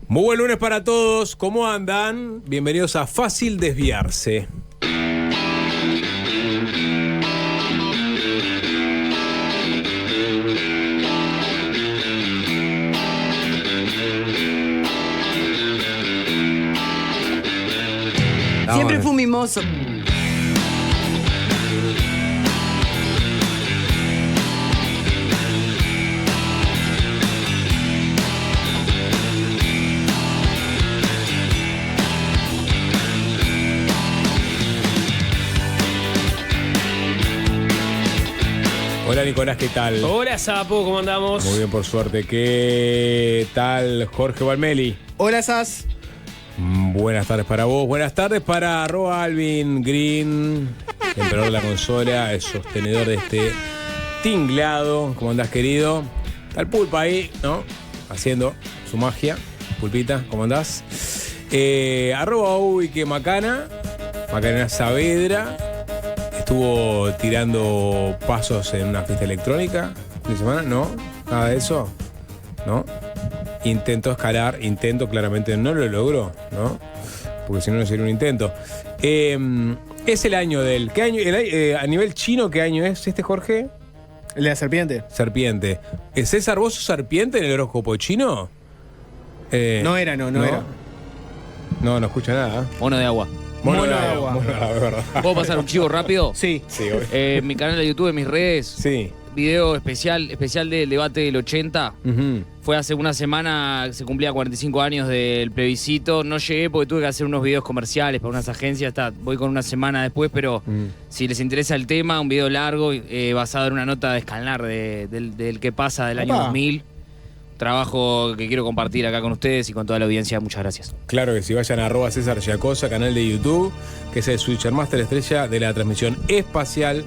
Muy buen lunes para todos, ¿cómo andan? Bienvenidos a Fácil Desviarse. Siempre fue un mimoso. Hola Nicolás, ¿qué tal? Hola Sapo, ¿cómo andamos? Muy bien, por suerte. ¿Qué tal Jorge Valmeli? Hola, Sas. Buenas tardes para vos, buenas tardes para @Alvin Green, emperador de la consola, el sostenedor de este tinglado. ¿Cómo andás, querido? Está el Pulpa ahí, ¿no? Haciendo su magia. Pulpita, ¿cómo andás? @Ubique Macana, Macarena Saavedra, estuvo tirando pasos en una fiesta electrónica de semana, ¿no? Nada de eso, ¿no? Intentó escalar, claramente no lo logró, ¿no? Porque si no, no sería un intento. Es el año del... ¿Qué año? A nivel chino, ¿qué año es este, Jorge? El de la serpiente. Serpiente. ¿César, vos sos serpiente en el horóscopo chino? No era. No escucha nada. Mono de agua. Mono de agua. Mono de agua, es verdad. ¿Puedo pasar un chivo rápido? Sí. Sí, obvio. Mi canal de YouTube, mis redes. Sí. Video especial del debate del 80. Ujú. Fue hace una semana, se cumplía 45 años del plebiscito. No llegué porque tuve que hacer unos videos comerciales para unas agencias. Voy con una semana después, pero si les interesa el tema, un video largo basado en una nota de Escalnar del que pasa del año 2000. Trabajo que quiero compartir acá con ustedes y con toda la audiencia. Muchas gracias. Claro que sí, vayan a @César Giacosa, canal de YouTube, que es el Switcher Master estrella de la transmisión espacial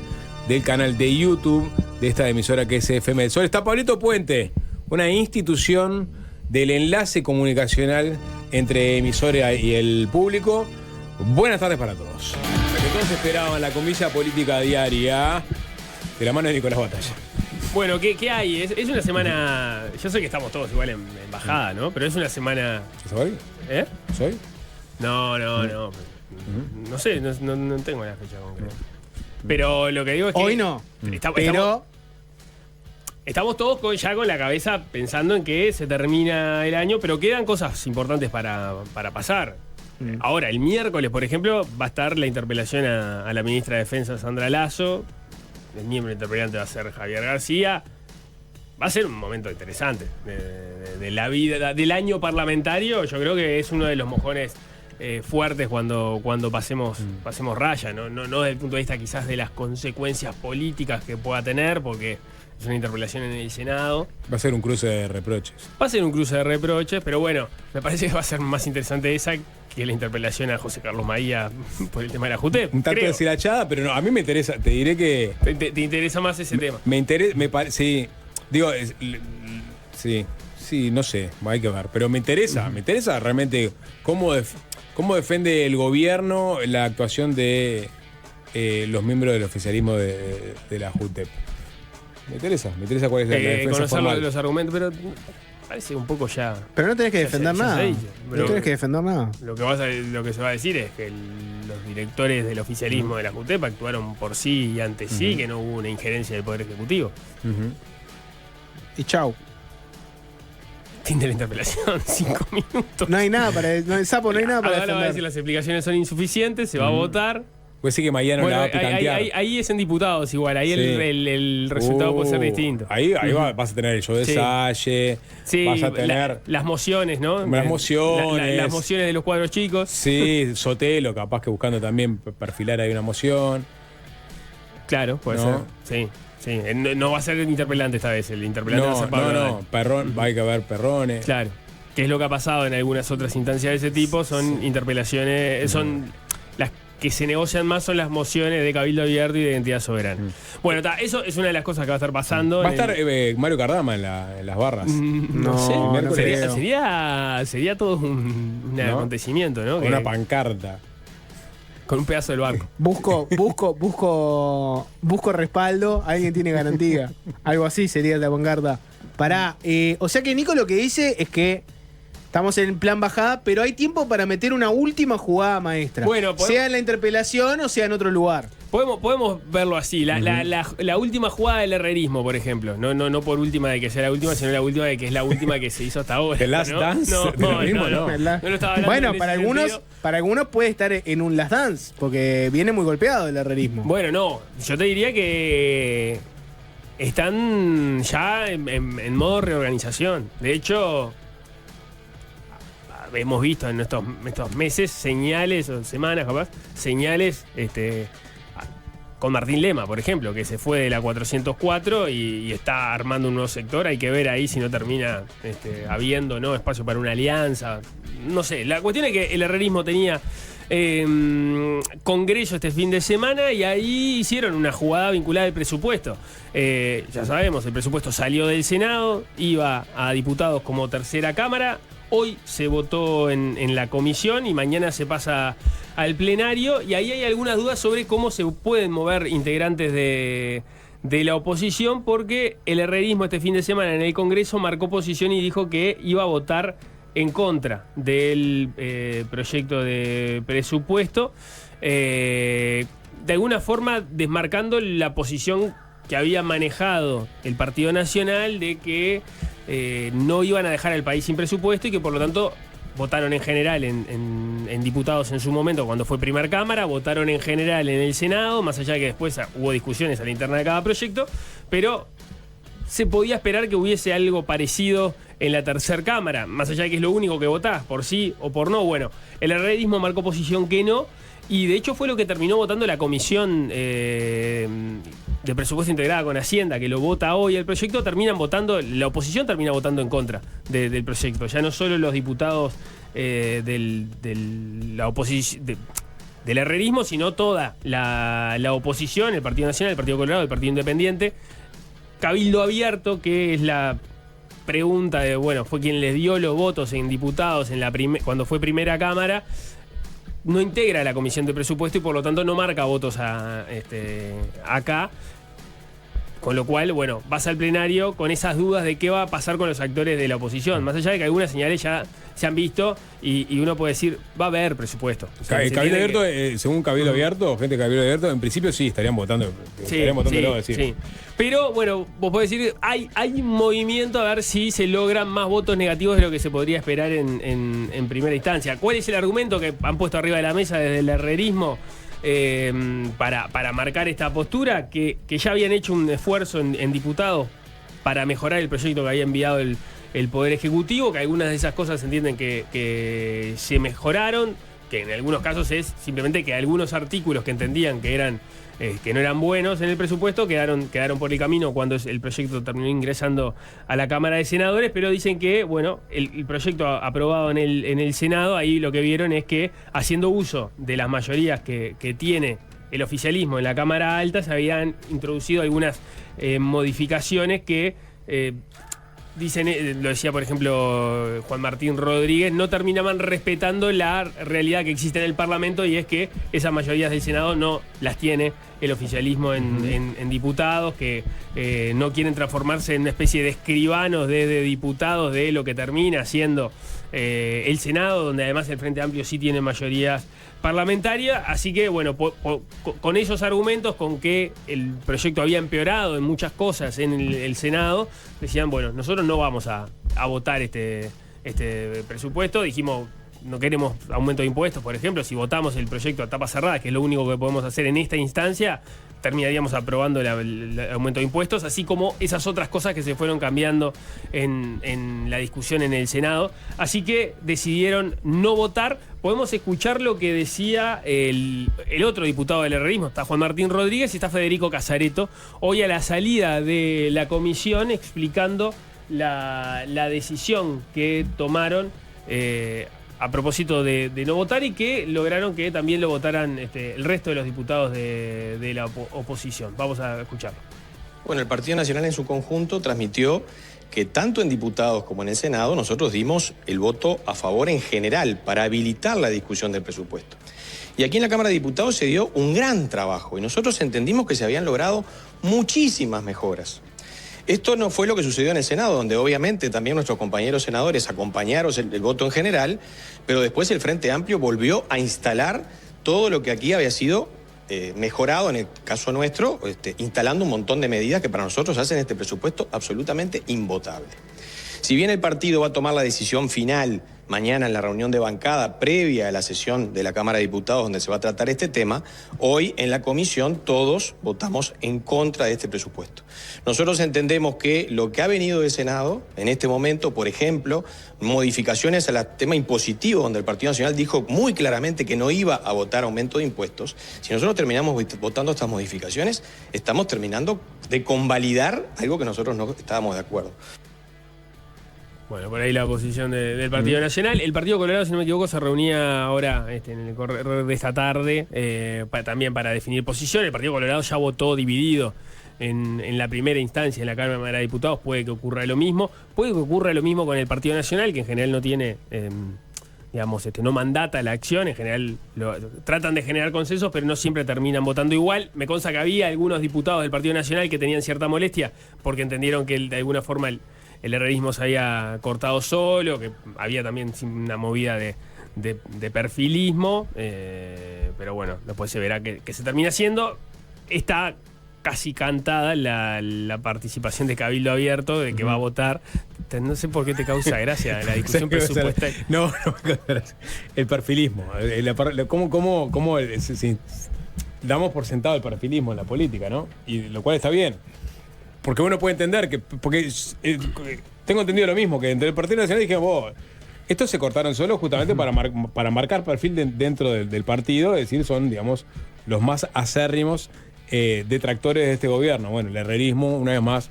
del canal de YouTube de esta emisora que es FM del Sol. Está Pablito Puente, una institución del enlace comunicacional entre emisora y el público. Buenas tardes para todos. La que todos esperaban, la comilla política diaria de la mano de Nicolás Batalla. Bueno, ¿qué hay? Es una semana... Yo sé que estamos todos igual en bajada, ¿no? Pero es una semana... ¿Soy? ¿Eh? ¿Soy? No. No sé, no tengo la fecha concreta. Pero lo que digo es que... Hoy no. Estamos todos ya con la cabeza pensando en que se termina el año, pero quedan cosas importantes para pasar. Ahora, el miércoles, por ejemplo, va a estar la interpelación a la ministra de Defensa, Sandra Lasso. El miembro interpelante va a ser Javier García. Va a ser un momento interesante de la vida, del año parlamentario. Yo creo que es uno de los mojones fuertes cuando pasemos raya, ¿no? No desde el punto de vista quizás de las consecuencias políticas que pueda tener, porque es una interpelación en el Senado. Va a ser un cruce de reproches. Va a ser un cruce de reproches, pero bueno, me parece que va a ser más interesante esa que la interpelación a José Carlos Maía por el tema de la JUTEP. Un tanto deshilachada, pero no, a mí me interesa, te diré que... ¿Te interesa más ese tema? Me interesa, sí, digo, sí, no sé, hay que ver, pero me interesa realmente cómo defiende el gobierno la actuación de los miembros del oficialismo de la JUTEP. Me interesa cuál es la defensa conocer formal. los argumentos, pero parece un poco ya... Pero no tenés que defender nada. No tenés que defender nada. Lo que se va a decir es que los directores del oficialismo de la JUTEP actuaron por sí y ante sí, que no hubo una injerencia del Poder Ejecutivo. Y chau. Fin de la interpelación, 5 minutos. No hay nada para... Sapo, no hay nada para Ahora va a defender. decir las explicaciones son insuficientes, se va a votar. Puede ser que Maía no la va a picantear. Ahí es en diputados igual, ahí Sí. el resultado puede ser distinto. Ahí vas a tener el show de Sí. Salle, Sí, vas a tener... las mociones, ¿no? Las mociones. Las mociones de los cuadros chicos. Sí, Sotelo, capaz que buscando también perfilar ahí una moción. Claro, puede No. ser. Sí. No va a ser el interpelante esta vez, el interpelante va a ser Pablo Nadal. Perrón, hay que haber Perrones. Claro. Que es lo que ha pasado en algunas otras instancias de ese tipo, son interpelaciones, son las que se negocian más son las mociones de Cabildo Abierto y de Identidad Soberana. Bueno, eso es una de las cosas que va a estar pasando. Va a estar Mario Cardama en las barras. No sé, no creo. sería todo un ¿No? acontecimiento, ¿no? Una pancarta. Con un pedazo del barco. Busco respaldo, alguien tiene garantía. Algo así sería la pancarta. Pará, o sea que Nico lo que dice es que estamos en plan bajada, pero hay tiempo para meter una última jugada maestra. Bueno, sea en la interpelación o sea en otro lugar. Podemos verlo así. La última jugada del herrerismo, por ejemplo. No por última de que sea la última, sino la última de que es la última que se hizo hasta ahora. The Last Dance No, del herrerismo, no lo estaba hablando Bueno, en para ese algunos, sentido. para algunos puede estar en un Last Dance, porque viene muy golpeado el herrerismo. Bueno, no. Yo te diría que están ya en modo reorganización. De hecho, hemos visto en estos meses señales, o semanas capaz, señales con Martín Lema, por ejemplo, que se fue de la 404 y está armando un nuevo sector. Hay que ver ahí si no termina habiendo, ¿no?, espacio para una alianza. No sé, la cuestión es que el herrerismo tenía congreso este fin de semana y ahí hicieron una jugada vinculada al presupuesto. Ya sabemos, el presupuesto salió del Senado, iba a diputados como tercera cámara. Hoy se votó en la comisión y mañana se pasa al plenario, y ahí hay algunas dudas sobre cómo se pueden mover integrantes de la oposición, porque el herrerismo este fin de semana en el Congreso marcó posición y dijo que iba a votar en contra del proyecto de presupuesto, de alguna forma desmarcando la posición que había manejado el Partido Nacional de que no iban a dejar al país sin presupuesto y que por lo tanto votaron en general en diputados en su momento cuando fue primer cámara, votaron en general en el Senado, más allá de que después hubo discusiones a la interna de cada proyecto, pero se podía esperar que hubiese algo parecido en la tercera cámara, más allá de que es lo único que votás, por sí o por no. Bueno, el herrerismo marcó posición que no, y de hecho fue lo que terminó votando la comisión de presupuesto integrada con Hacienda, que lo vota hoy el proyecto. La oposición termina votando en contra del proyecto. Ya no solo los diputados la oposición del herrerismo, sino toda la oposición, el Partido Nacional, el Partido Colorado, el Partido Independiente. Cabildo Abierto, que es la pregunta de, bueno, fue quien les dio los votos en diputados cuando fue primera cámara, no integra la comisión de presupuesto y por lo tanto no marca votos acá. Con lo cual, bueno, vas al plenario con esas dudas de qué va a pasar con los actores de la oposición. Más allá de que algunas señales ya se han visto y uno puede decir, va a haber presupuesto. O sea, Cabildo Abierto, según Cabildo Abierto, gente de Cabildo Abierto, en principio sí estarían votando. Sí. Pero bueno, vos podés decir, hay un movimiento a ver si se logran más votos negativos de lo que se podría esperar en primera instancia. ¿Cuál es el argumento que han puesto arriba de la mesa desde el herrerismo para marcar esta postura? Que ya habían hecho un esfuerzo en diputados para mejorar el proyecto que había enviado el Poder Ejecutivo, que algunas de esas cosas se entienden que se mejoraron, que en algunos casos es simplemente que algunos artículos que entendían que no eran buenos en el presupuesto quedaron por el camino cuando el proyecto terminó ingresando a la Cámara de Senadores, pero dicen que, bueno, el proyecto aprobado en el Senado, ahí lo que vieron es que, haciendo uso de las mayorías que tiene el oficialismo en la Cámara Alta, se habían introducido algunas modificaciones que dicen, lo decía por ejemplo Juan Martín Rodríguez, no terminaban respetando la realidad que existe en el Parlamento, y es que esas mayorías del Senado no las tiene el oficialismo en diputados, que no quieren transformarse en una especie de escribanos de diputados de lo que termina siendo el Senado, donde además el Frente Amplio sí tiene mayorías parlamentarias. Así que bueno, con esos argumentos, con que el proyecto había empeorado en muchas cosas en el Senado, decían, bueno, nosotros no vamos a votar este presupuesto. Dijimos, no queremos aumento de impuestos, por ejemplo. Si votamos el proyecto a tapa cerrada, que es lo único que podemos hacer en esta instancia, terminaríamos aprobando el aumento de impuestos, así como esas otras cosas que se fueron cambiando en la discusión en el Senado. Así que decidieron no votar. Podemos escuchar lo que decía el otro diputado del herrerismo. Está Juan Martín Rodríguez y está Federico Casareto, hoy a la salida de la comisión, explicando la decisión que tomaron a propósito de no votar, y que lograron que también lo votaran el resto de los diputados de la oposición. Vamos a escucharlo. Bueno, el Partido Nacional en su conjunto transmitió que tanto en diputados como en el Senado nosotros dimos el voto a favor en general para habilitar la discusión del presupuesto. Y aquí en la Cámara de Diputados se dio un gran trabajo y nosotros entendimos que se habían logrado muchísimas mejoras. Esto no fue lo que sucedió en el Senado, donde obviamente también nuestros compañeros senadores acompañaron el voto en general, pero después el Frente Amplio volvió a instalar todo lo que aquí había sido mejorado, en el caso nuestro, instalando un montón de medidas que para nosotros hacen este presupuesto absolutamente invotable. Si bien el partido va a tomar la decisión final mañana en la reunión de bancada previa a la sesión de la Cámara de Diputados donde se va a tratar este tema, hoy en la comisión todos votamos en contra de este presupuesto. Nosotros entendemos que lo que ha venido del Senado en este momento, por ejemplo, modificaciones al tema impositivo, donde el Partido Nacional dijo muy claramente que no iba a votar aumento de impuestos, si nosotros terminamos votando estas modificaciones, estamos terminando de convalidar algo que nosotros no estábamos de acuerdo. Bueno, por ahí la posición del Partido Nacional. El Partido Colorado, si no me equivoco, se reunía ahora en el correr de esta tarde también para definir posición. El Partido Colorado ya votó dividido en la primera instancia en la Cámara de Diputados. Puede que ocurra lo mismo. Puede que ocurra lo mismo con el Partido Nacional, que en general no tiene, no mandata la acción. En general tratan de generar consensos, pero no siempre terminan votando igual. Me consta que había algunos diputados del Partido Nacional que tenían cierta molestia porque entendieron que de alguna forma el herrerismo se había cortado solo, que había también una movida de perfilismo, pero bueno, después se verá que se termina haciendo. Está casi cantada la participación de Cabildo Abierto, de que va a votar. No sé por qué te causa gracia la discusión presupuestaria. No me causa gracia. El perfilismo. ¿Cómo damos por sentado el perfilismo en la política, ¿no? Y lo cual está bien. Porque uno puede entender que... Porque tengo entendido lo mismo, que entre el Partido Nacional dijimos, estos se cortaron solos justamente para marcar perfil dentro del partido, es decir, son, digamos, los más acérrimos detractores de este gobierno. Bueno, el herrerismo, una vez más,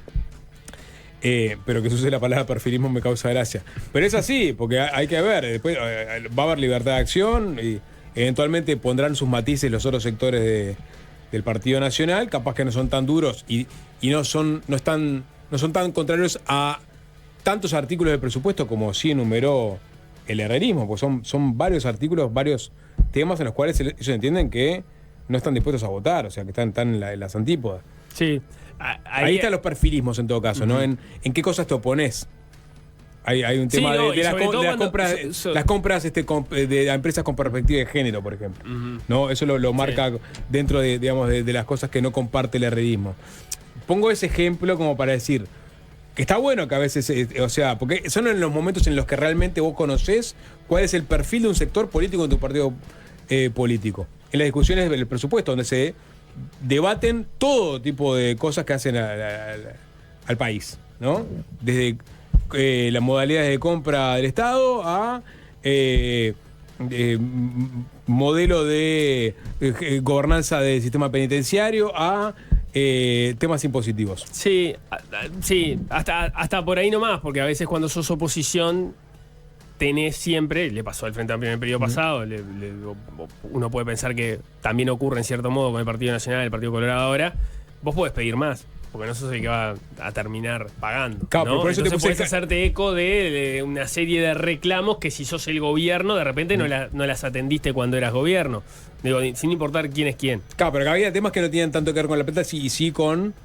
pero que se use la palabra perfilismo me causa gracia. Pero es así, porque hay que ver, después va a haber libertad de acción y eventualmente pondrán sus matices los otros sectores del Partido Nacional, capaz que no son tan duros y no son tan contrarios a tantos artículos del presupuesto como sí enumeró el herrerismo, pues son varios artículos, varios temas en los cuales ellos entienden que no están dispuestos a votar, o sea, que están en las antípodas. Sí. Ahí están los perfilismos en todo caso, ¿no? En qué cosas te opones. Hay un tema de las compras de empresas con perspectiva de género, por ejemplo. ¿No? Eso lo marca dentro de las cosas que no comparte el herrerismo. Pongo ese ejemplo como para decir que está bueno que a veces, porque son en los momentos en los que realmente vos conocés cuál es el perfil de un sector político en tu partido político. En las discusiones del presupuesto, donde se debaten todo tipo de cosas que hacen al país, ¿no? Desde las modalidades de compra del Estado a modelo de gobernanza del sistema penitenciario a temas impositivos. Sí, hasta por ahí nomás, porque a veces cuando sos oposición tenés siempre, le pasó al Frente Amplio en el periodo pasado, uno puede pensar que también ocurre en cierto modo con el Partido Nacional, el Partido Colorado ahora, vos podés pedir más, porque no sos el que va a terminar pagando, claro, ¿no? por eso entonces podés hacerte eco de una serie de reclamos que si sos el gobierno, de repente no las atendiste cuando eras gobierno. Digo, sin importar quién es quién. Claro, pero había temas que no tienen tanto que ver con la plata y sí con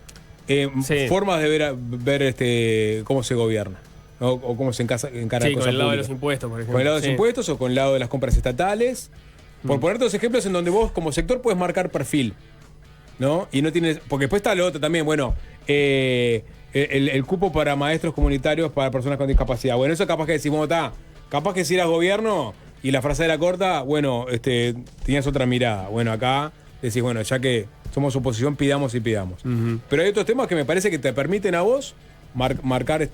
formas de ver cómo se gobierna. ¿No? O cómo se encara con cosas el lado públicas. de los impuestos, por ejemplo. Con el lado de los impuestos o con el lado de las compras estatales. Por poner dos ejemplos en donde vos como sector puedes marcar perfil, ¿no? Y no tienes... Porque después está lo otro también, bueno, el cupo para maestros comunitarios para personas con discapacidad. Bueno, eso capaz que decimos, capaz que si eras gobierno y la frase era corta, bueno, tenías otra mirada. Bueno, acá decís, bueno, ya que somos oposición, pidamos y pidamos. Pero hay otros temas que me parece que te permiten a vos marcar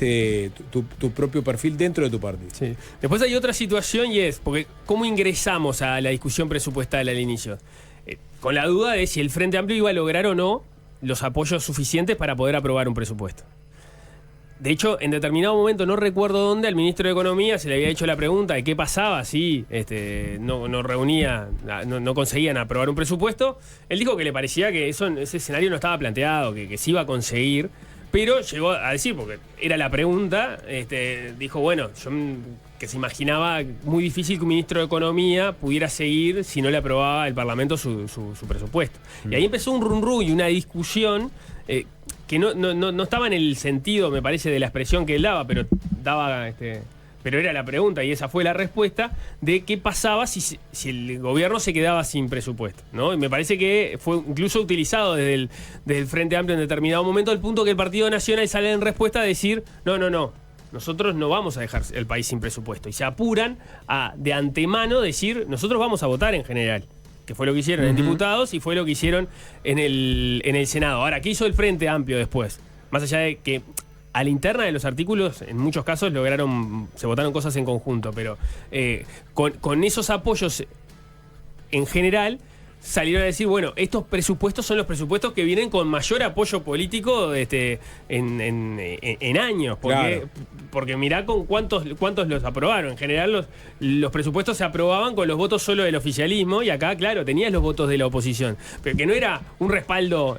tu propio perfil dentro de tu partido. Sí. Después hay otra situación y es, porque ¿cómo ingresamos a la discusión presupuestal al inicio? Con la duda de si el Frente Amplio iba a lograr o no los apoyos suficientes para poder aprobar un presupuesto. De hecho, en determinado momento, no recuerdo dónde, al ministro de Economía se le había hecho la pregunta de qué pasaba si no conseguían aprobar un presupuesto. Él dijo que le parecía que ese escenario no estaba planteado, que se iba a conseguir. Pero llegó a decir, porque era la pregunta, dijo, bueno, que se imaginaba muy difícil que un ministro de Economía pudiera seguir si no le aprobaba el Parlamento su presupuesto. Y ahí empezó un run-run y una discusión que no estaba en el sentido, me parece, de la expresión que él daba, pero pero era la pregunta y esa fue la respuesta de qué pasaba si el gobierno se quedaba sin presupuesto, ¿no? Y me parece que fue incluso utilizado desde el Frente Amplio en determinado momento, al punto que el Partido Nacional sale en respuesta a decir, no, nosotros no vamos a dejar el país sin presupuesto. Y se apuran a de antemano decir, nosotros vamos a votar en general, que fue lo que hicieron en diputados y fue lo que hicieron en el Senado. Ahora, ¿qué hizo el Frente Amplio después? Más allá de que a la interna de los artículos, en muchos casos se votaron cosas en conjunto, pero con esos apoyos en general salieron a decir, bueno, estos presupuestos son los presupuestos que vienen con mayor apoyo político en años, porque mirá con cuántos los aprobaron. En general los presupuestos se aprobaban con los votos solo del oficialismo y acá, claro, tenías los votos de la oposición, pero que no era un respaldo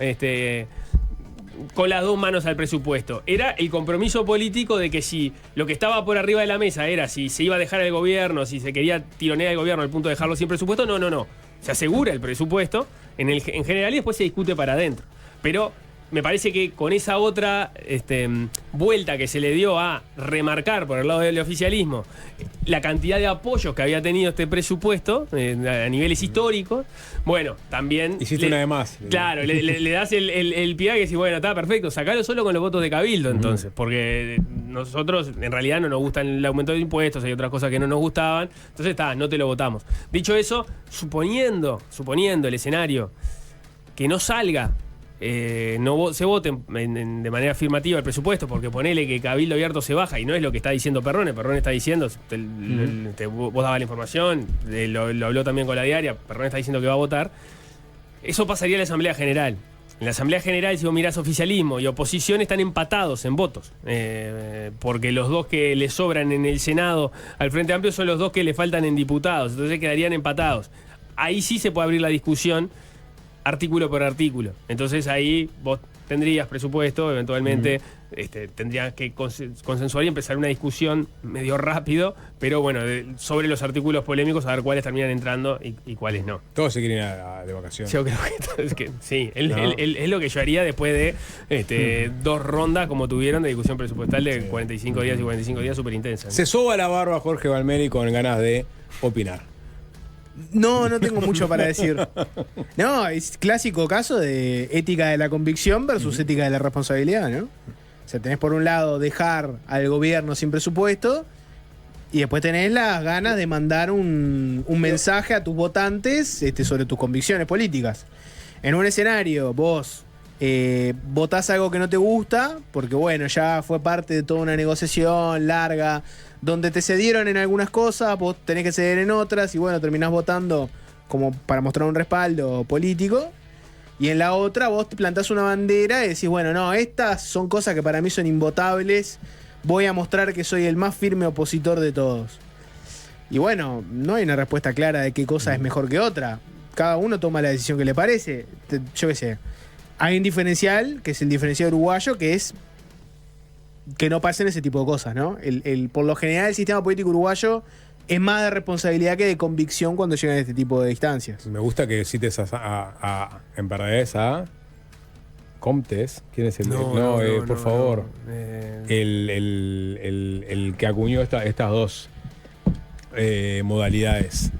con las dos manos al presupuesto. Era el compromiso político de que si lo que estaba por arriba de la mesa era si se iba a dejar el gobierno, si se quería tironear el gobierno al punto de dejarlo sin presupuesto, no. Se asegura el presupuesto en general y después se discute para adentro. Pero me parece que con esa otra vuelta que se le dio a remarcar por el lado del oficialismo la cantidad de apoyos que había tenido este presupuesto a niveles históricos, bueno, también... Hiciste una de más. Claro, le das el pie que decís, bueno, está perfecto, sacalo solo con los votos de Cabildo entonces, porque nosotros en realidad no nos gustan el aumento de impuestos, hay otras cosas que no nos gustaban, entonces no te lo votamos. Dicho eso, suponiendo el escenario que no salga, no se vote de manera afirmativa el presupuesto, porque ponele que Cabildo Abierto se baja y no es lo que está diciendo Perrone está diciendo, vos dabas la información, lo habló también con la diaria, Perrone está diciendo que va a votar, eso pasaría a la Asamblea General. En la Asamblea General, si vos mirás oficialismo y oposición, están empatados en votos, porque los dos que le sobran en el Senado al Frente Amplio son los dos que le faltan en diputados, entonces quedarían empatados. Ahí sí se puede abrir la discusión artículo por artículo. Entonces ahí vos tendrías presupuesto, eventualmente tendrías que consensuar y empezar una discusión medio rápido, pero bueno, sobre los artículos polémicos, a ver cuáles terminan entrando y cuáles no. Todos se quieren ir de vacaciones. Yo creo que sí, es lo que yo haría después de 2 rondas como tuvieron de discusión presupuestal de 45 días y 45 días súper intensas. Se soba la barba Jorge Valmeri con ganas de opinar. No tengo mucho para decir. No, es clásico caso de ética de la convicción versus ética de la responsabilidad, ¿no? O sea, tenés por un lado dejar al gobierno sin presupuesto y después tenés las ganas de mandar un mensaje a tus votantes sobre tus convicciones políticas. En un escenario, vos votás algo que no te gusta, porque bueno, ya fue parte de toda una negociación larga, donde te cedieron en algunas cosas, vos tenés que ceder en otras, y bueno, terminás votando como para mostrar un respaldo político. Y en la otra vos te plantás una bandera y decís, bueno, no, estas son cosas que para mí son invotables, voy a mostrar que soy el más firme opositor de todos. Y bueno, no hay una respuesta clara de qué cosa es mejor que otra. Cada uno toma la decisión que le parece. Yo qué sé. Hay un diferencial, que es el diferencial uruguayo, que es que no pasen ese tipo de cosas, ¿no? Por lo general, el sistema político uruguayo es más de responsabilidad que de convicción cuando llegan a este tipo de instancias. Me gusta que cites en verdad a Comtes. ¿Quién es el? Por favor. El que acuñó estas dos modalidades.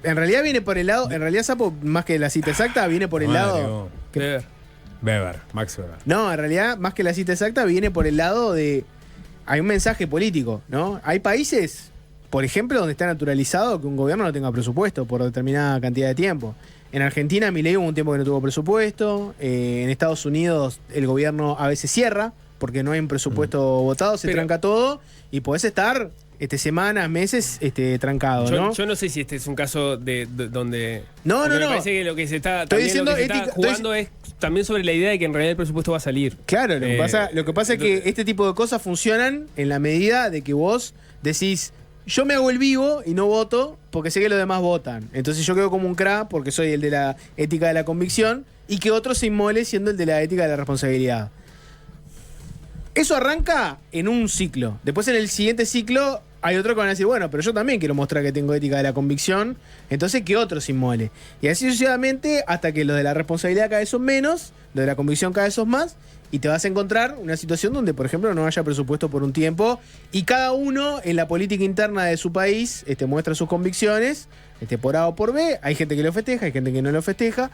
En realidad viene por el lado, en realidad Sapo, más que la cita exacta, viene por el lado... Max Weber. No, en realidad, más que la cita exacta, viene por el lado de... Hay un mensaje político, ¿no? Hay países, por ejemplo, donde está naturalizado que un gobierno no tenga presupuesto por determinada cantidad de tiempo. En Argentina, Milei hubo un tiempo que no tuvo presupuesto. En Estados Unidos, el gobierno a veces cierra porque no hay un presupuesto votado, se tranca todo y podés estar semanas, meses trancado, ¿no? Yo no sé si este es un caso de donde... No. Me parece que lo que se está, jugando es también sobre la idea de que en realidad el presupuesto va a salir. Claro, lo que pasa es que este tipo de cosas funcionan en la medida de que vos decís, yo me hago el vivo y no voto porque sé que los demás votan. Entonces yo quedo como un cra porque soy el de la ética de la convicción y que otro se inmole siendo el de la ética de la responsabilidad. Eso arranca en un ciclo. Después en el siguiente ciclo hay otro que van a decir, bueno, pero yo también quiero mostrar que tengo ética de la convicción, entonces que otro se inmole. Y así sucesivamente hasta que los de la responsabilidad cada vez son menos, los de la convicción cada vez son más, y te vas a encontrar una situación donde, por ejemplo, no haya presupuesto por un tiempo y cada uno en la política interna de su país muestra sus convicciones, por A o por B. Hay gente que lo festeja, hay gente que no lo festeja.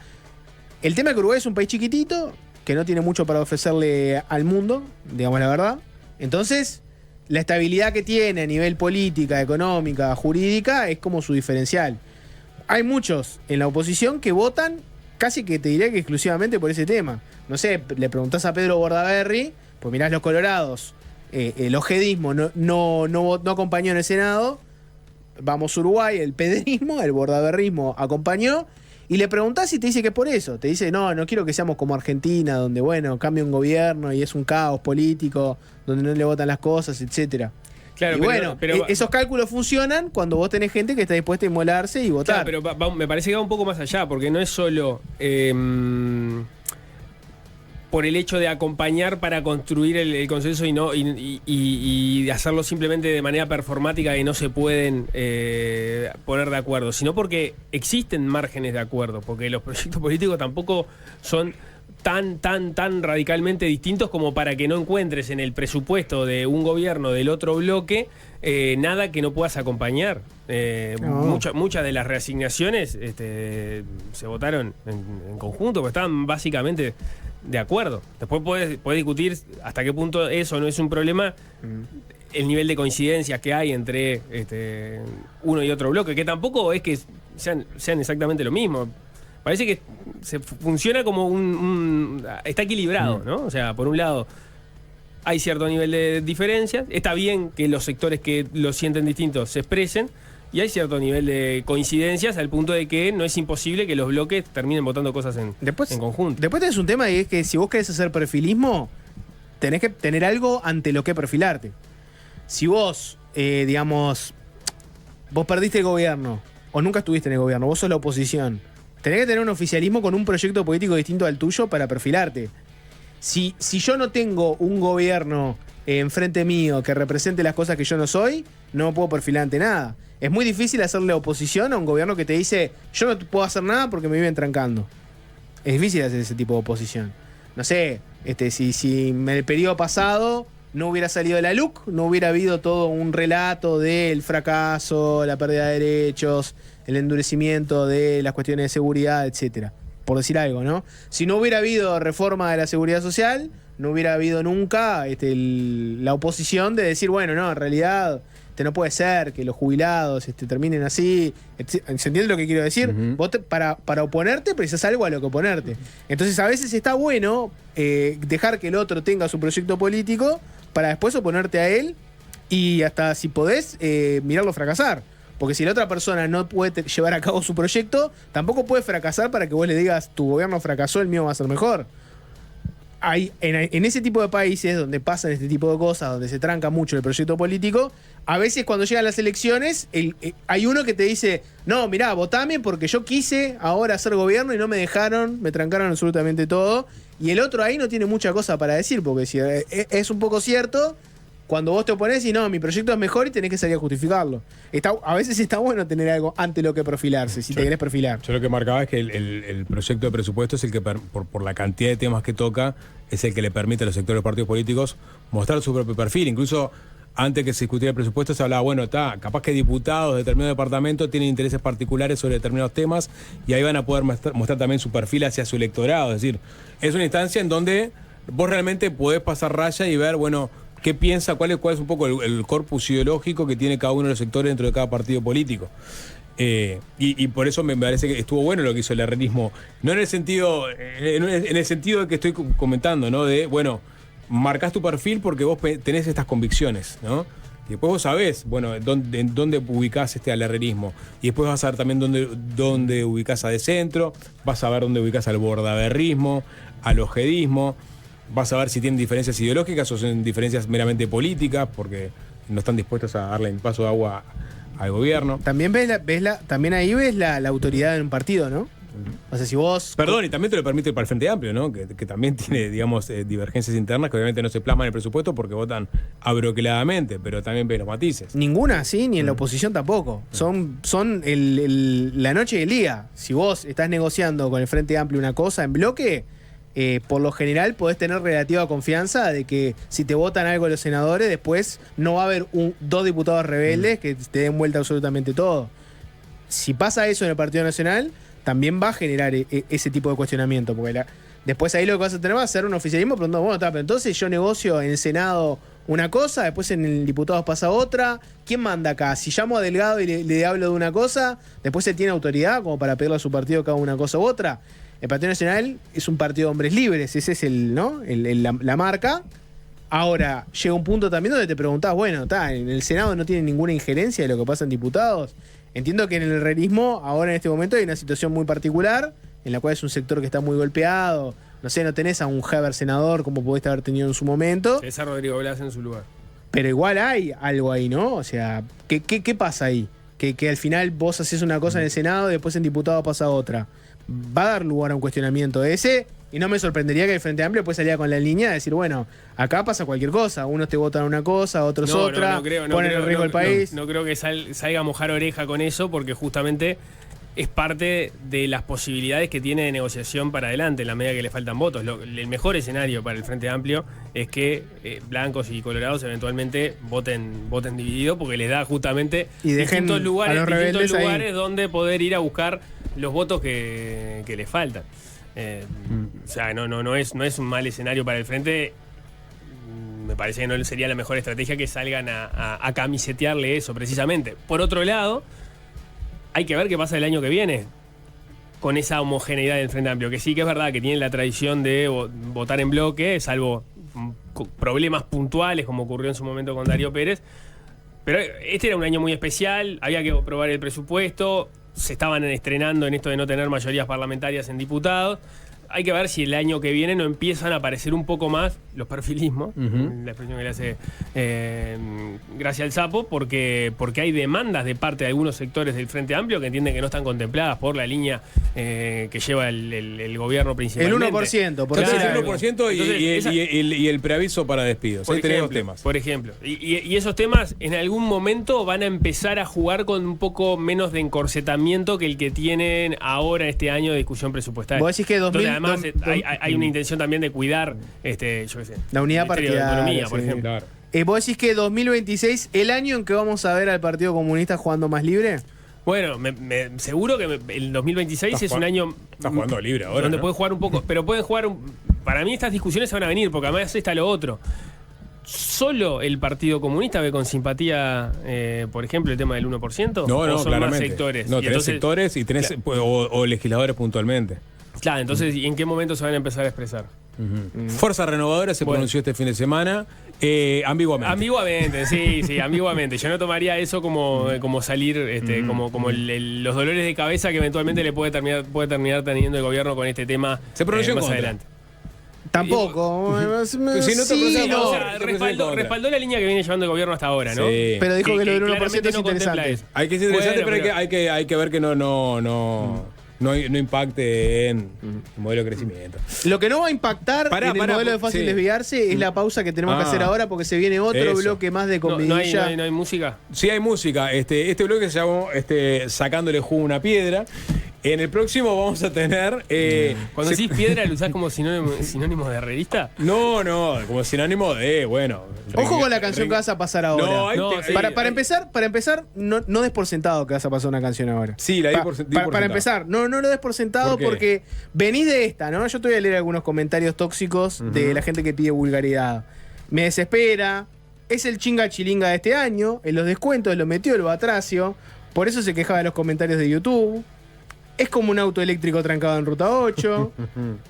El tema es que Uruguay es un país chiquitito, que no tiene mucho para ofrecerle al mundo, digamos la verdad. Entonces, la estabilidad que tiene a nivel política, económica, jurídica, es como su diferencial. Hay muchos en la oposición que votan casi que te diría que exclusivamente por ese tema. No sé, le preguntás a Pedro Bordaberry, pues mirás los colorados, el ojedismo no acompañó en el Senado, vamos Uruguay, el pedrismo, el bordaberrismo acompañó, y le preguntás y te dice que es por eso. Te dice, no quiero que seamos como Argentina, donde, bueno, cambia un gobierno y es un caos político, donde no le votan las cosas, etcétera. Claro, y pero esos cálculos funcionan cuando vos tenés gente que está dispuesta a inmolarse y votar. Claro, pero me parece que va un poco más allá, porque no es solo por el hecho de acompañar para construir el consenso y hacerlo simplemente de manera performática que no se pueden poner de acuerdo, sino porque existen márgenes de acuerdo, porque los proyectos políticos tampoco son tan radicalmente distintos como para que no encuentres en el presupuesto de un gobierno del otro bloque nada que no puedas acompañar. Muchas de las reasignaciones se votaron en conjunto, porque estaban básicamente de acuerdo. Después podés discutir hasta qué punto eso no es un problema, el nivel de coincidencias que hay entre uno y otro bloque, que tampoco es que sean exactamente lo mismo. Parece que funciona como está equilibrado, ¿no? O sea, por un lado hay cierto nivel de diferencias, está bien que los sectores que lo sienten distintos se expresen, y hay cierto nivel de coincidencias al punto de que no es imposible que los bloques terminen votando cosas en conjunto. Después tenés un tema y es que si vos querés hacer perfilismo, tenés que tener algo ante lo que perfilarte. Si vos, vos perdiste el gobierno, o nunca estuviste en el gobierno, vos sos la oposición, tenés que tener un oficialismo con un proyecto político distinto al tuyo para perfilarte. Si yo no tengo un gobierno enfrente mío que represente las cosas que yo no soy, no puedo perfilar ante nada. Es muy difícil hacerle oposición a un gobierno que te dice, yo no puedo hacer nada porque me viven trancando. Es difícil hacer ese tipo de oposición. No sé, si en el periodo pasado no hubiera salido la LUC, no hubiera habido todo un relato del fracaso, la pérdida de derechos, el endurecimiento de las cuestiones de seguridad, etcétera. Por decir algo, ¿no? Si no hubiera habido reforma de la seguridad social, no hubiera habido nunca la oposición de decir, bueno, no, en realidad no puede ser que los jubilados terminen así. ¿Se entiende lo que quiero decir? Vos para oponerte precisás algo a lo que oponerte. Entonces a veces está bueno dejar que el otro tenga su proyecto político para después oponerte a él y hasta si podés mirarlo fracasar. Porque si la otra persona no puede llevar a cabo su proyecto, tampoco puede fracasar para que vos le digas, tu gobierno fracasó, el mío va a ser mejor. En ese tipo de países donde pasan este tipo de cosas, donde se tranca mucho el proyecto político, a veces cuando llegan las elecciones hay uno que te dice, no, mirá, votame porque yo quise ahora hacer gobierno y no me dejaron, me trancaron absolutamente todo, y el otro ahí no tiene mucha cosa para decir, porque si es un poco cierto, cuando vos te oponés y no, mi proyecto es mejor y tenés que salir a justificarlo. A veces está bueno tener algo ante lo que perfilarse, si te querés perfilar. Yo lo que marcaba es que el proyecto de presupuesto es el que, por la cantidad de temas que toca, es el que le permite a los sectores de los partidos políticos mostrar su propio perfil. Incluso antes que se discutiera el presupuesto se hablaba, bueno, capaz que diputados de determinado departamento tienen intereses particulares sobre determinados temas y ahí van a poder mostrar también su perfil hacia su electorado. Es decir, es una instancia en donde vos realmente podés pasar raya y ver, bueno, qué piensa, cuál es un poco el corpus ideológico que tiene cada uno de los sectores dentro de cada partido político. Y por eso me parece que estuvo bueno lo que hizo el herrerismo, no en el sentido de que estoy comentando, ¿no? De, bueno, marcás tu perfil porque vos tenés estas convicciones, ¿no? Y después vos sabés, bueno, dónde ubicás al herrerismo. Y después vas a ver también dónde ubicás a De Centro, vas a ver dónde ubicás al bordaberrismo, al ojedismo, vas a ver si tienen diferencias ideológicas o son diferencias meramente políticas, porque no están dispuestos a darle el paso de agua al gobierno. También también ahí ves la autoridad en un partido, ¿no? O sea, si vos... Perdón, y también te lo permite para el Frente Amplio, ¿no? Que también tiene, digamos, divergencias internas que obviamente no se plasman en el presupuesto porque votan abroqueladamente, pero también ves los matices. Ninguna, sí, ni en la oposición tampoco. Son la noche y el día. Si vos estás negociando con el Frente Amplio una cosa en bloque, por lo general podés tener relativa confianza de que si te votan algo los senadores, después no va a haber dos diputados rebeldes que te den vuelta absolutamente todo. Si pasa eso en el Partido Nacional, también va a generar ese tipo de cuestionamiento, porque después ahí lo que vas a tener va a ser un oficialismo preguntando, bueno, pero entonces yo negocio en el Senado una cosa, después en el Diputados pasa otra. ¿Quién manda acá? Si llamo a Delgado y le hablo de una cosa, después él tiene autoridad como para pedirle a su partido que haga una cosa u otra. El Partido Nacional es un partido de hombres libres, ese es la marca. Ahora, llega un punto también donde te preguntás, bueno, en el Senado no tiene ninguna injerencia de lo que pasa en diputados. Entiendo que en el realismo, ahora en este momento, hay una situación muy particular, en la cual es un sector que está muy golpeado. No sé, no tenés a un Heber senador como pudiste haber tenido en su momento. César Rodrigo Blas en su lugar. Pero igual hay algo ahí, ¿no? O sea, ¿qué pasa ahí? Que al final vos haces una cosa en el Senado y después en diputado pasa otra. Va a dar lugar a un cuestionamiento ese, y no me sorprendería que el Frente Amplio después saliera con la línea de decir, bueno, acá pasa cualquier cosa. Unos te votan una cosa, otros otra, ponen en riesgo el país. No creo que salga a mojar oreja con eso, porque justamente es parte de las posibilidades que tiene de negociación para adelante en la medida que le faltan votos. El mejor escenario para el Frente Amplio es que blancos y colorados eventualmente voten dividido, porque les da justamente y distintos lugares ahí donde poder ir a buscar los votos que les faltan. O sea, no es un mal escenario para el Frente. Me parece que no sería la mejor estrategia que salgan a camisetearle eso, precisamente. Por otro lado, hay que ver qué pasa el año que viene con esa homogeneidad del Frente Amplio, que sí que es verdad que tienen la tradición de votar en bloque, salvo problemas puntuales como ocurrió en su momento con Darío Pérez. Pero este era un año muy especial, había que aprobar el presupuesto, se estaban estrenando en esto de no tener mayorías parlamentarias en diputados. Hay que ver si el año que viene no empiezan a aparecer un poco más los perfilismos, la expresión que le hace Gracia al Sapo, porque hay demandas de parte de algunos sectores del Frente Amplio que entienden que no están contempladas por la línea que lleva el gobierno principalmente. El 1%, por claro, claro. El 1% y el preaviso para despidos. Ahí tenemos temas. Por ejemplo. Y esos temas en algún momento van a empezar a jugar con un poco menos de encorsetamiento que el que tienen ahora este año de discusión presupuestaria. Vos decís que además hay una intención también de cuidar yo qué sé, la unidad Ministerio de Economía, partidaria, por sí. ejemplo. Claro. ¿Vos decís que 2026, el año en que vamos a ver al Partido Comunista jugando más libre? Bueno, seguro que el 2026 es un año... Está jugando libre ahora, donde ¿no? puede jugar un poco, pero pueden jugar... Para mí estas discusiones se van a venir, porque además está lo otro. ¿Solo el Partido Comunista ve con simpatía, por ejemplo, el tema del 1%? No, ¿O son claramente. más sectores? No, Y tenés entonces, sectores y tenés o legisladores puntualmente. claro, entonces, ¿y en qué momento se van a empezar a expresar? Fuerza Renovadora se pronunció este fin de semana ambiguamente. Ambiguamente, sí, ambiguamente. Yo no tomaría eso como salir, como los dolores de cabeza que eventualmente le puede terminar teniendo el gobierno con este tema Se pronunció en más contra. adelante. Tampoco. Si no te Sí, pronuncias no. O sea, respaldó la línea que viene llevando el gobierno hasta ahora, ¿no? Sí. Pero dijo que lo del 1% claramente es no contempla interesante. eso. Hay que ser interesante, Bueno, pero hay que ver que no impacte en el modelo de crecimiento. Lo que no va a impactar en el modelo de fácil desviarse es la pausa que tenemos que hacer ahora, porque se viene otro Eso. bloque más de No comidilla. hay música. Sí hay música. Este bloque se llamó Sacándole jugo a una piedra. En el próximo vamos a tener... Cuando decís piedra, ¿lo usás como sinónimo de revista? No, como sinónimo de, bueno... Ojo con la canción que vas a pasar ahora. No, sí. Para empezar, no des por sentado que vas a pasar una canción ahora. Sí, la di por sentado. Para empezar, no lo des por sentado. ¿Por qué? Porque venís de esta, ¿no? Yo te voy a leer algunos comentarios tóxicos de la gente que pide vulgaridad. Me desespera, es el chinga chilinga de este año, en los descuentos lo metió el Batracio, por eso se quejaba de los comentarios de YouTube. Es como un auto eléctrico trancado en ruta 8.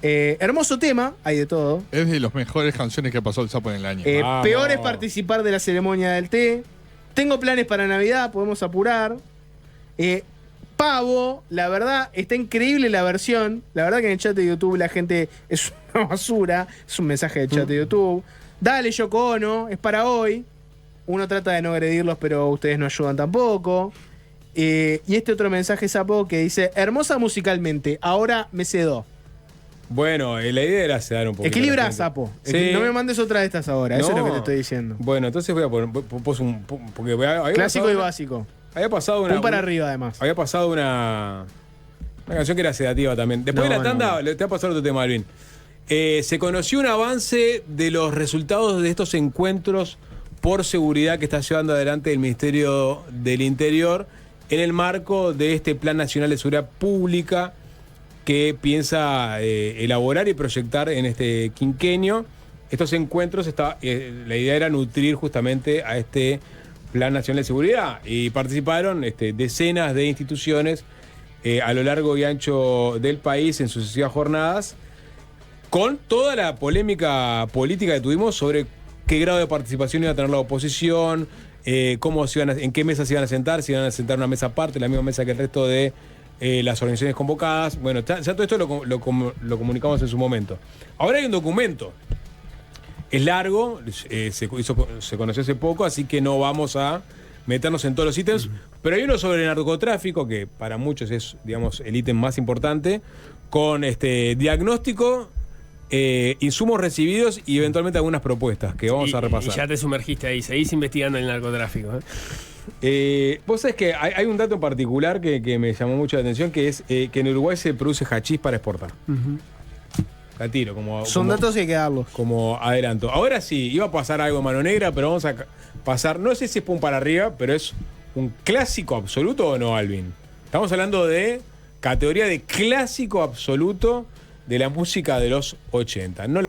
Hermoso tema, hay de todo. Es de las mejores canciones que pasó el Sapo en el año. Vamos. Peor es participar de la ceremonia del té. Tengo planes para Navidad, podemos apurar. Pavo, la verdad, está increíble la versión. La verdad que en el chat de YouTube la gente es una basura. Es un mensaje del chat de YouTube. Dale, Yoko Ono, es para hoy. Uno trata de no agredirlos, pero ustedes no ayudan tampoco. Y este otro mensaje, Sapo, que dice: hermosa musicalmente, ahora me cedo. Bueno, la idea era sedar un poco. Equilibra, Sapo. Sí. No me mandes otra de estas ahora, eso es lo que No. te estoy diciendo. Bueno, entonces voy a poner... Porque había Clásico pasado y una- básico. Había pasado una... Un para arriba, además. Había pasado una canción que era sedativa también. Después No, de la tanda, no. te va a pasar otro tema, Alvin. Se conoció un avance de los resultados de estos encuentros por seguridad que está llevando adelante el Ministerio del Interior en el marco de este Plan Nacional de Seguridad Pública que piensa elaborar y proyectar en este quinquenio. Estos encuentros, la idea era nutrir justamente a este Plan Nacional de Seguridad y participaron decenas de instituciones a lo largo y ancho del país en sucesivas jornadas, con toda la polémica política que tuvimos sobre qué grado de participación iba a tener la oposición, en qué mesa se iban a sentar, si iban a sentar en una mesa aparte, la misma mesa que el resto de las organizaciones convocadas. Bueno, ya todo esto lo comunicamos en su momento. Ahora hay un documento. Es largo, se conoció hace poco, así que no vamos a meternos en todos los ítems, pero hay uno sobre el narcotráfico, que para muchos es, digamos, el ítem más importante, con diagnóstico, insumos recibidos y eventualmente algunas propuestas que vamos a repasar. Y ya te sumergiste ahí, seguís investigando el narcotráfico. Vos sabés que hay un dato en particular que me llamó mucho la atención, que es que en Uruguay se produce hachís para exportar. La tiro, Son datos y hay que darlos. Como adelanto. Ahora sí, iba a pasar algo en mano negra, pero vamos a pasar, no sé si es pum para arriba, pero es un clásico absoluto o no, Alvin. Estamos hablando de categoría de clásico absoluto de la música de los 80. No...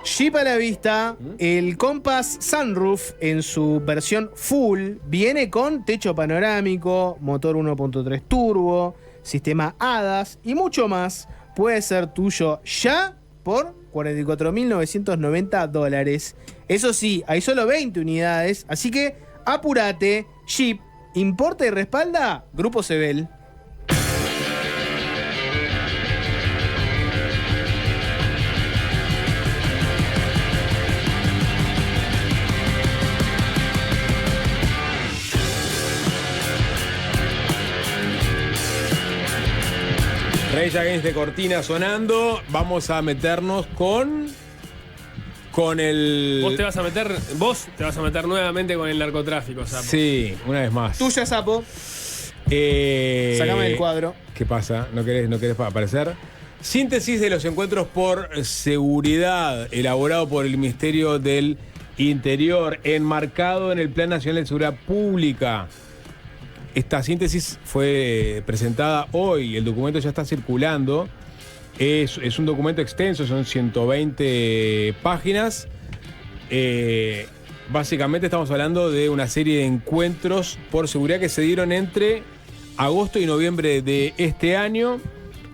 Jeep a la vista, el Compass Sunroof en su versión full viene con techo panorámico, motor 1.3 turbo, sistema ADAS y mucho más. Puede ser tuyo ya por $44.990. Eso sí, hay solo 20 unidades, así que apúrate. Jeep, importa y respalda Grupo Sebel. Rage Against de cortina sonando. Vamos a meternos con el... Vos te vas a meter nuevamente con el narcotráfico, Sapo. Sí, una vez más. Tuya, Sapo. Sácame el cuadro. ¿Qué pasa? ¿No querés aparecer? Síntesis de los encuentros por seguridad elaborado por el Ministerio del Interior, enmarcado en el Plan Nacional de Seguridad Pública. Esta síntesis fue presentada hoy, el documento ya está circulando. Es un documento extenso, son 120 páginas. Básicamente estamos hablando de una serie de encuentros por seguridad que se dieron entre agosto y noviembre de este año.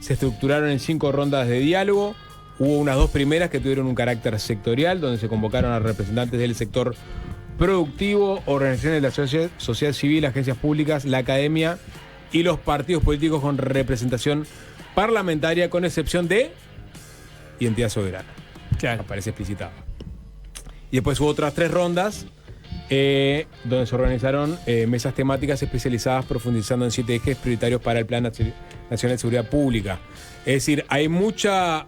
Se estructuraron en 5 rondas de diálogo. Hubo unas 2 primeras que tuvieron un carácter sectorial, donde se convocaron a representantes del sector productivo, organizaciones de la sociedad civil, agencias públicas, la academia y los partidos políticos con representación parlamentaria, con excepción de identidad soberana. Claro. Aparece explicitado. Y después hubo otras 3 rondas donde se organizaron mesas temáticas especializadas profundizando en 7 ejes prioritarios para el Plan Nacional de Seguridad Pública. Es decir, hay mucho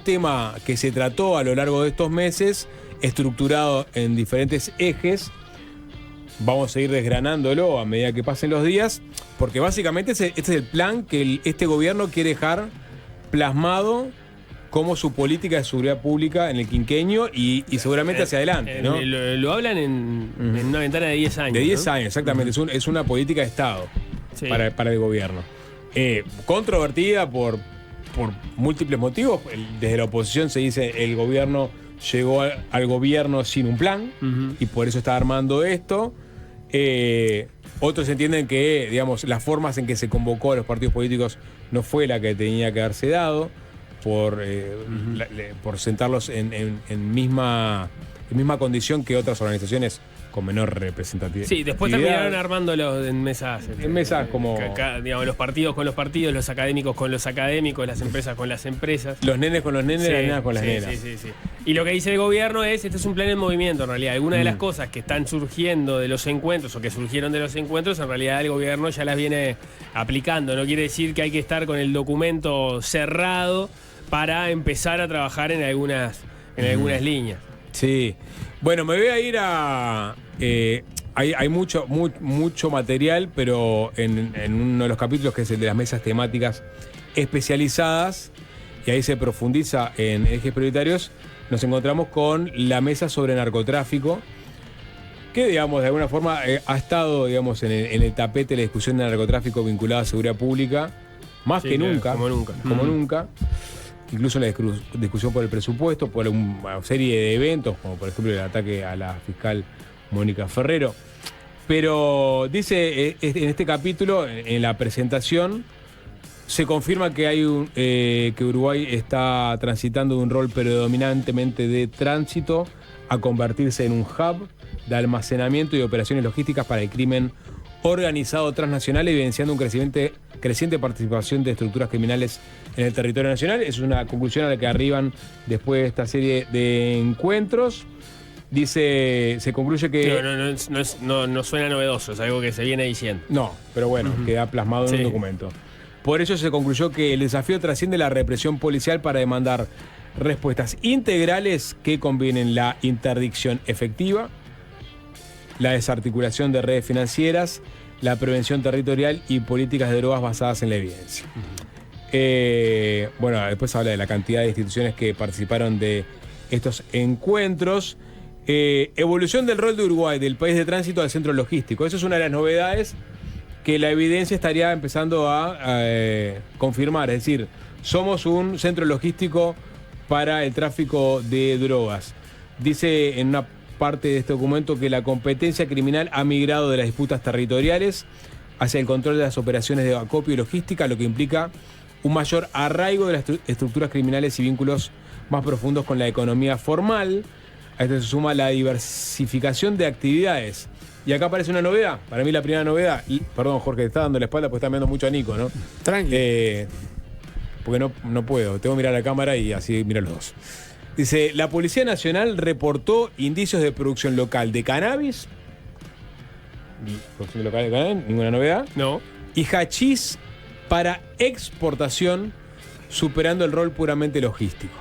tema que se trató a lo largo de estos meses, estructurado en diferentes ejes. Vamos a ir desgranándolo a medida que pasen los días, porque básicamente este es el plan que este gobierno quiere dejar plasmado como su política de seguridad pública en el quinquenio y seguramente hacia adelante, ¿no? Lo hablan en una ventana de 10 años. De 10 años, exactamente. Es una política de Estado para el gobierno. Controvertida por múltiples motivos. Desde la oposición se dice el gobierno llegó al gobierno sin un plan y por eso está armando esto. Otros entienden que, digamos, las formas en que se convocó a los partidos políticos no fue la que tenía que haberse dado por sentarlos en misma condición que otras organizaciones con menor representatividad. Sí, después terminaron armándolos en mesas. En mesas como... digamos, los partidos con los partidos, los académicos con los académicos, las empresas con las empresas. Los nenes con los nenes, las nenas con las nenas. Sí. Y lo que dice el gobierno es, este es un plan en movimiento en realidad. Algunas de las cosas que están surgiendo de los encuentros o que surgieron de los encuentros, en realidad el gobierno ya las viene aplicando. No quiere decir que hay que estar con el documento cerrado para empezar a trabajar en algunas líneas. Sí. Bueno, me voy a ir a... hay mucho material, pero en uno de los capítulos, que es el de las mesas temáticas especializadas, y ahí se profundiza en ejes prioritarios, nos encontramos con la mesa sobre narcotráfico, que, digamos, de alguna forma ha estado, digamos, en el tapete la discusión de narcotráfico vinculada a seguridad pública, más Sí, que claro, nunca. como nunca. Nunca. Incluso en la discusión por el presupuesto, por una serie de eventos, como por ejemplo el ataque a la fiscal Mónica Ferrero. Pero dice en este capítulo, en la presentación, se confirma que que Uruguay está transitando de un rol predominantemente de tránsito a convertirse en un hub de almacenamiento y operaciones logísticas para el crimen organizado transnacional, evidenciando un creciente participación de estructuras criminales en el territorio nacional. Es una conclusión a la que arriban después de esta serie de encuentros. Dice, se concluye que... No suena novedoso, es algo que se viene diciendo. No, pero bueno, queda plasmado en un documento. Por ello se concluyó que el desafío trasciende la represión policial para demandar respuestas integrales que combinen la interdicción efectiva, la desarticulación de redes financieras, la prevención territorial y políticas de drogas basadas en la evidencia. Bueno, después habla de la cantidad de instituciones que participaron de estos encuentros. Evolución del rol de Uruguay, del país de tránsito al centro logístico. Eso es una de las novedades que la evidencia estaría empezando a confirmar. Es decir, somos un centro logístico para el tráfico de drogas. Dice en una parte de este documento que la competencia criminal ha migrado de las disputas territoriales hacia el control de las operaciones de acopio y logística, lo que implica un mayor arraigo de las estructuras criminales y vínculos más profundos con la economía formal. A esto se suma la diversificación de actividades. Y acá aparece una novedad. Para mí la primera novedad... Perdón, Jorge, te está dando la espalda porque está mirando mucho a Nico, ¿no? Tranqui. Porque no puedo. Tengo que mirar a la cámara y así mirar los dos. Dice, la Policía Nacional reportó indicios de producción local de cannabis. Producción local de cannabis, ninguna novedad. No. Y hachís para exportación, superando el rol puramente logístico.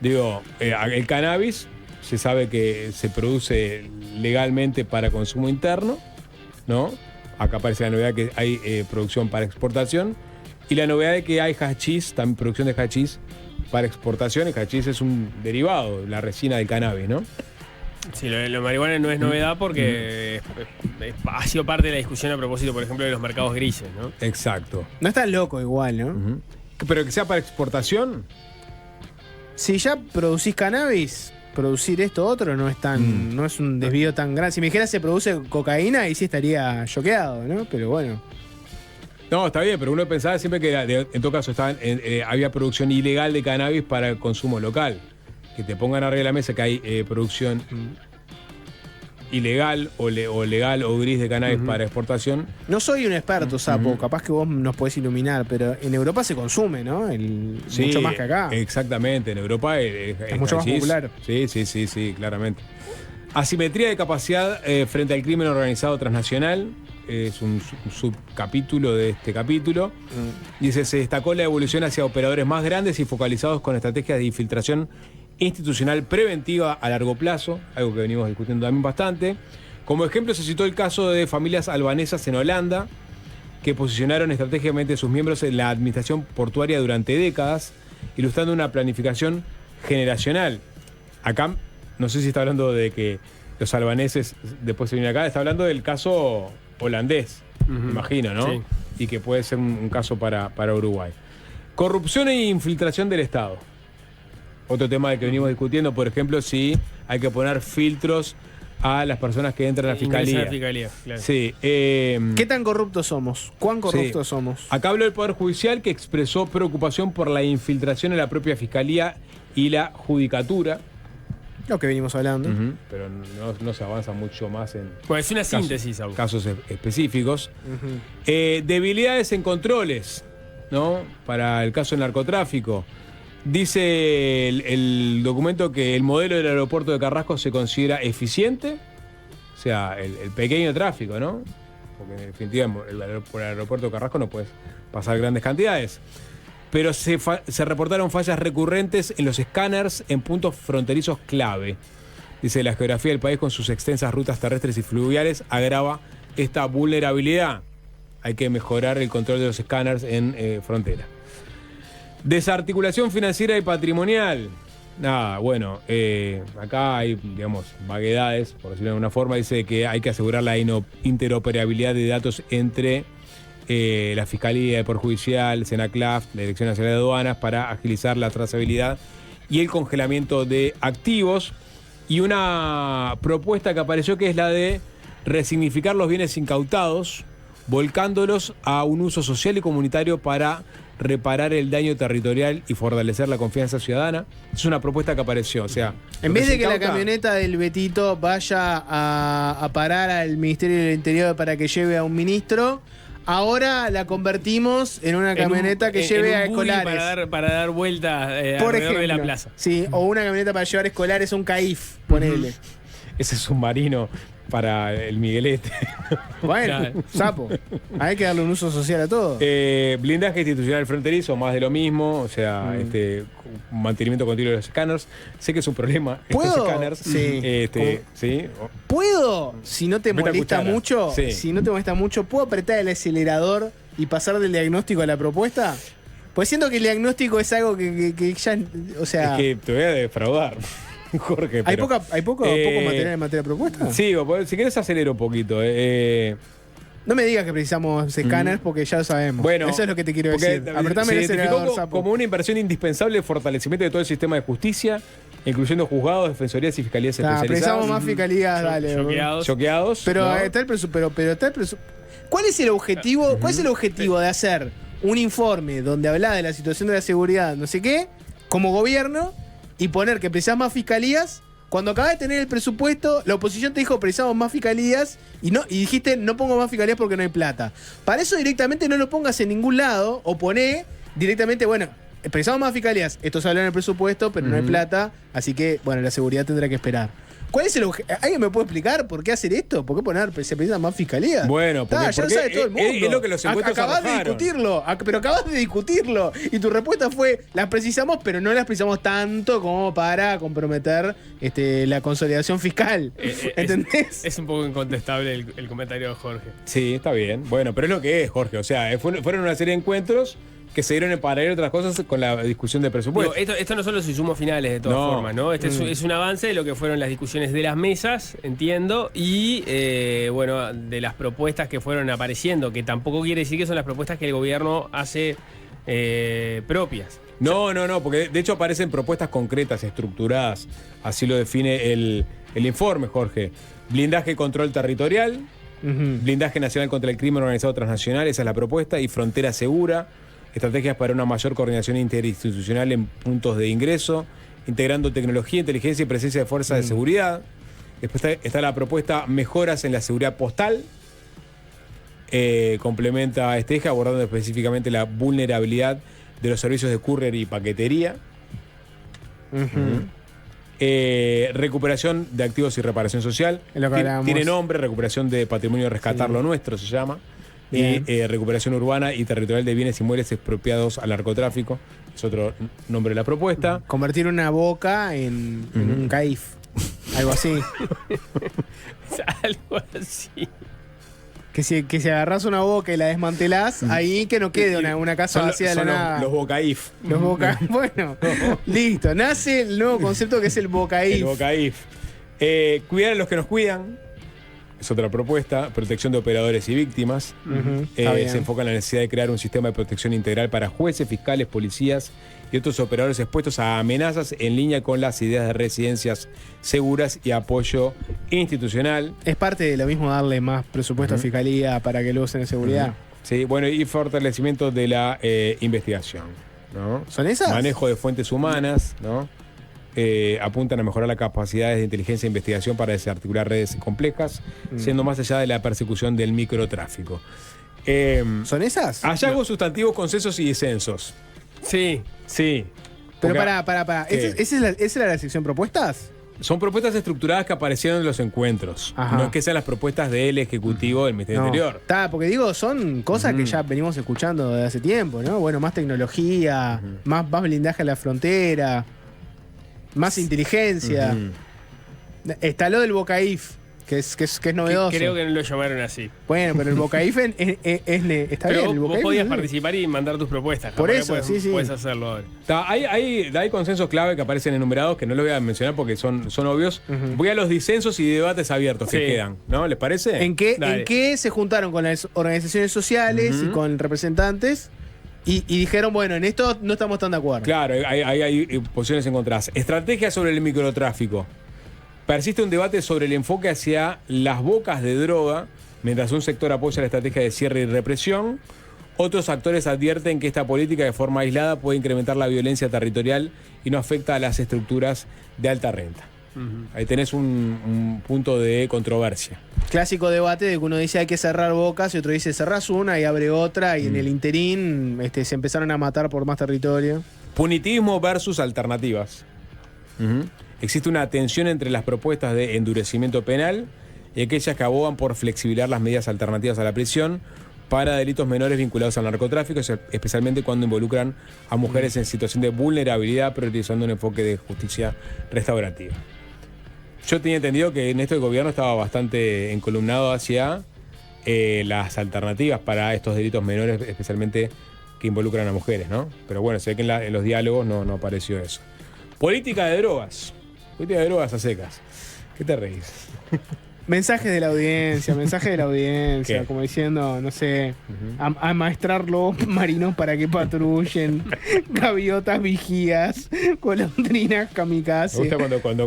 Digo, el cannabis se sabe que se produce legalmente para consumo interno, ¿no? Acá aparece la novedad que hay producción para exportación. Y la novedad de que hay hachís, también producción de hachís para exportación. El hachís es un derivado, la resina del cannabis, ¿no? Sí, lo marihuana no es novedad porque ha sido parte de la discusión a propósito, por ejemplo, de los mercados grises, ¿no? Exacto. No es tan loco igual, ¿no? Pero que sea para exportación. Si ya producís cannabis, producir esto otro no es tan, no es un desvío tan grande. Si me dijeras se produce cocaína, ahí sí estaría choqueado, ¿no? Pero bueno. No, está bien, pero uno pensaba siempre que en todo caso había producción ilegal de cannabis para el consumo local. Que te pongan arriba de la mesa que hay producción ilegal o legal o gris de cannabis para exportación. No soy un experto, Sapo, capaz que vos nos podés iluminar, pero en Europa se consume, ¿no? Sí, mucho más que acá. Exactamente, en Europa es mucho más popular. Sí, claramente. Asimetría de capacidad frente al crimen organizado transnacional. Es un subcapítulo de este capítulo. Dice, se destacó la evolución hacia operadores más grandes y focalizados con estrategias de infiltración institucional preventiva a largo plazo, algo que venimos discutiendo también bastante. Como ejemplo se citó el caso de familias albanesas en Holanda, que posicionaron estratégicamente a sus miembros en la administración portuaria durante décadas, ilustrando una planificación generacional. Acá, no sé si está hablando de que los albaneses después se vienen acá, está hablando del caso holandés, me imagino, ¿no? Sí. Y que puede ser un caso para Uruguay. Corrupción e infiltración del Estado. Otro tema del que venimos discutiendo, por ejemplo, si hay que poner filtros a las personas que entran a la fiscalía. A la fiscalía, claro. Sí. ¿Qué tan corruptos somos? ¿Cuán corruptos somos? Acá habló el Poder Judicial, que expresó preocupación por la infiltración en la propia fiscalía y la judicatura. Lo que venimos hablando. Pero no se avanza mucho más en Pues es una síntesis, Saúl. casos específicos. Debilidades en controles, ¿no? Para el caso del narcotráfico. Dice el documento que el modelo del aeropuerto de Carrasco se considera eficiente, o sea, el pequeño tráfico, ¿no? Porque en definitiva por el aeropuerto de Carrasco no puedes pasar grandes cantidades. Pero se reportaron fallas recurrentes en los escáneres en puntos fronterizos clave. Dice, la geografía del país con sus extensas rutas terrestres y fluviales agrava esta vulnerabilidad. Hay que mejorar el control de los escáneres en frontera. Desarticulación financiera y patrimonial. Nada, bueno, acá hay, digamos, vaguedades, por decirlo de alguna forma. Dice que hay que asegurar la interoperabilidad de datos entre la Fiscalía de Poder Judicial, Senaclaf, la Dirección Nacional de Aduanas, para agilizar la trazabilidad y el congelamiento de activos. Y una propuesta que apareció, que es la de resignificar los bienes incautados, volcándolos a un uso social y comunitario para reparar el daño territorial y fortalecer la confianza ciudadana. Es una propuesta que apareció, o sea... En vez de que la camioneta del Betito vaya a parar al Ministerio del Interior para que lleve a un ministro, ahora la convertimos en una camioneta que lleve a escolares. Para dar vueltas por alrededor ejemplo, de la plaza. Sí, o una camioneta para llevar escolares, un CAIF, ponele. Ese submarino para el Miguelete. Bueno, Claro. sapo. Hay que darle un uso social a todo. Blindaje institucional fronterizo, más de lo mismo. O sea, mantenimiento continuo de los escáneres. Sé que es un problema ¿Puedo? estos escáneres. Sí. Sí. ¿Puedo, si no te Meta molesta cuchara. mucho, Sí. ¿puedo apretar el acelerador y pasar del diagnóstico a la propuesta? Pues siento que el diagnóstico es algo que ya, o sea... Es que te voy a defraudar, Jorge. ¿Hay pero, poco material en materia de propuesta? Sí, si querés acelero un poquito. No me digas que precisamos escáneres porque ya lo sabemos. Bueno, eso es lo que te quiero porque decir. Apretame se el identificó acelerador, sapo. como una inversión indispensable el fortalecimiento de todo el sistema de justicia, incluyendo juzgados, defensorías y fiscalías especializadas. Precisamos más fiscalías, dale. Choqueados. Choqueados. Pero ¿no? está el presupuesto. ¿Cuál es el objetivo? ¿Cuál es el objetivo de hacer un informe donde habla de la situación de la seguridad, no sé qué, como gobierno, y poner que precisás más fiscalías? Cuando acabas de tener el presupuesto, la oposición te dijo precisamos más fiscalías y dijiste no pongo más fiscalías porque no hay plata. Para eso directamente no lo pongas en ningún lado o poné directamente, bueno, precisamos más fiscalías. Esto se habló en el presupuesto, pero no hay plata, así que, bueno, la seguridad tendrá que esperar. ¿Cuál es el objetivo? ¿Alguien me puede explicar por qué hacer esto? ¿Por qué se precisan más fiscalías? Bueno, porque Ya lo sabe todo el mundo. es lo que los encuentros acabas de arrojaron. discutirlo, pero acabas de discutirlo. Y tu respuesta fue, las precisamos, pero no las precisamos tanto como para comprometer la consolidación fiscal. ¿Entendés? Es un poco incontestable el comentario de Jorge. Sí, está bien. Bueno, pero es lo que es, Jorge. O sea, fueron una serie de encuentros que se dieron en paralelo otras cosas con la discusión de presupuesto. Digo, esto no son los insumos finales de todas No. formas, ¿no? Este es un avance de lo que fueron las discusiones de las mesas, entiendo, y bueno, de las propuestas que fueron apareciendo, que tampoco quiere decir que son las propuestas que el gobierno hace propias. No, porque de hecho aparecen propuestas concretas, estructuradas. Así lo define el informe, Jorge. Blindaje y control territorial, blindaje nacional contra el crimen organizado transnacional, esa es la propuesta, y frontera segura. Estrategias para una mayor coordinación interinstitucional en puntos de ingreso, integrando tecnología, inteligencia y presencia de fuerzas de seguridad. Después está la propuesta mejoras en la seguridad postal. Complementa este eje abordando específicamente la vulnerabilidad de los servicios de courier y paquetería. Recuperación de activos y reparación social. Es lo que hablábamos. Tiene nombre, recuperación de patrimonio, rescatar lo nuestro se llama. Bien. Y recuperación urbana y territorial de bienes inmuebles expropiados al narcotráfico. Es otro nombre de la propuesta. Convertir una boca en un CAIF. Algo así. Algo así. Que si agarrás una boca y la desmantelás, ahí que no quede una casa Son vacía de la son nada. los bocaif. Los boca. Bueno, listo. Nace el nuevo concepto que es el bocaif. El bocaif. Cuidar a los que nos cuidan. Es otra propuesta. Protección de operadores y víctimas. Está bien. Se enfoca en la necesidad de crear un sistema de protección integral para jueces, fiscales, policías y otros operadores expuestos a amenazas en línea con las ideas de residencias seguras y apoyo institucional. Es parte de lo mismo darle más presupuesto a Fiscalía para que lo usen en seguridad. Sí, bueno, y fortalecimiento de la investigación, ¿no? ¿Son esas? Manejo de fuentes humanas, ¿no? Apuntan a mejorar las capacidades de inteligencia e investigación para desarticular redes complejas, siendo más allá de la persecución del microtráfico. ¿Son esas? Hallazgos sustantivos, consensos y disensos. Sí. Sí. Pero Porque para. ¿Qué? ¿Esa era la sección propuestas? son propuestas estructuradas que aparecieron en los encuentros. Ajá. No es que sean las propuestas del Ejecutivo del Ministerio Interior. Está, porque digo, son cosas que ya venimos escuchando desde hace tiempo, ¿no? Bueno, más tecnología, más blindaje a la frontera, más inteligencia. Está lo del Bocaif. que es novedoso. Creo que no lo llamaron así. Bueno, pero el Bocaifen está Pero bien. El vos Bocaifen, podías ¿sí? participar y mandar tus propuestas. Por capaz que eso, sí. Puedes hacerlo ahora. Hay consensos clave que aparecen enumerados que no los voy a mencionar porque son obvios. Voy a los disensos y debates abiertos que Sí. quedan, ¿no? ¿Les parece? ¿En qué Dale. se juntaron con las organizaciones sociales y con representantes? Y dijeron, bueno, en esto no estamos tan de acuerdo. Claro, hay posiciones encontradas. Estrategia sobre el microtráfico. Persiste un debate sobre el enfoque hacia las bocas de droga, mientras un sector apoya la estrategia de cierre y represión. Otros actores advierten que esta política de forma aislada puede incrementar la violencia territorial y no afecta a las estructuras de alta renta. Ahí tenés un punto de controversia. Clásico debate de que uno dice hay que cerrar bocas y otro dice cerrás una y abre otra y en el interín se empezaron a matar por más territorio. Punitivismo versus alternativas. Existe una tensión entre las propuestas de endurecimiento penal y aquellas que abogan por flexibilizar las medidas alternativas a la prisión para delitos menores vinculados al narcotráfico, especialmente cuando involucran a mujeres en situación de vulnerabilidad, priorizando un enfoque de justicia restaurativa. Yo tenía entendido que en esto el gobierno estaba bastante encolumnado hacia las alternativas para estos delitos menores, especialmente que involucran a mujeres, ¿no? Pero bueno, se ve que en los diálogos no apareció eso. Política de drogas. Política de drogas a secas. ¿Qué te reís? Mensajes de la audiencia, ¿Qué? como diciendo, no sé, amaestrar lobos marinos para que patrullen, gaviotas vigías, golondrinas Me kamikaze. gusta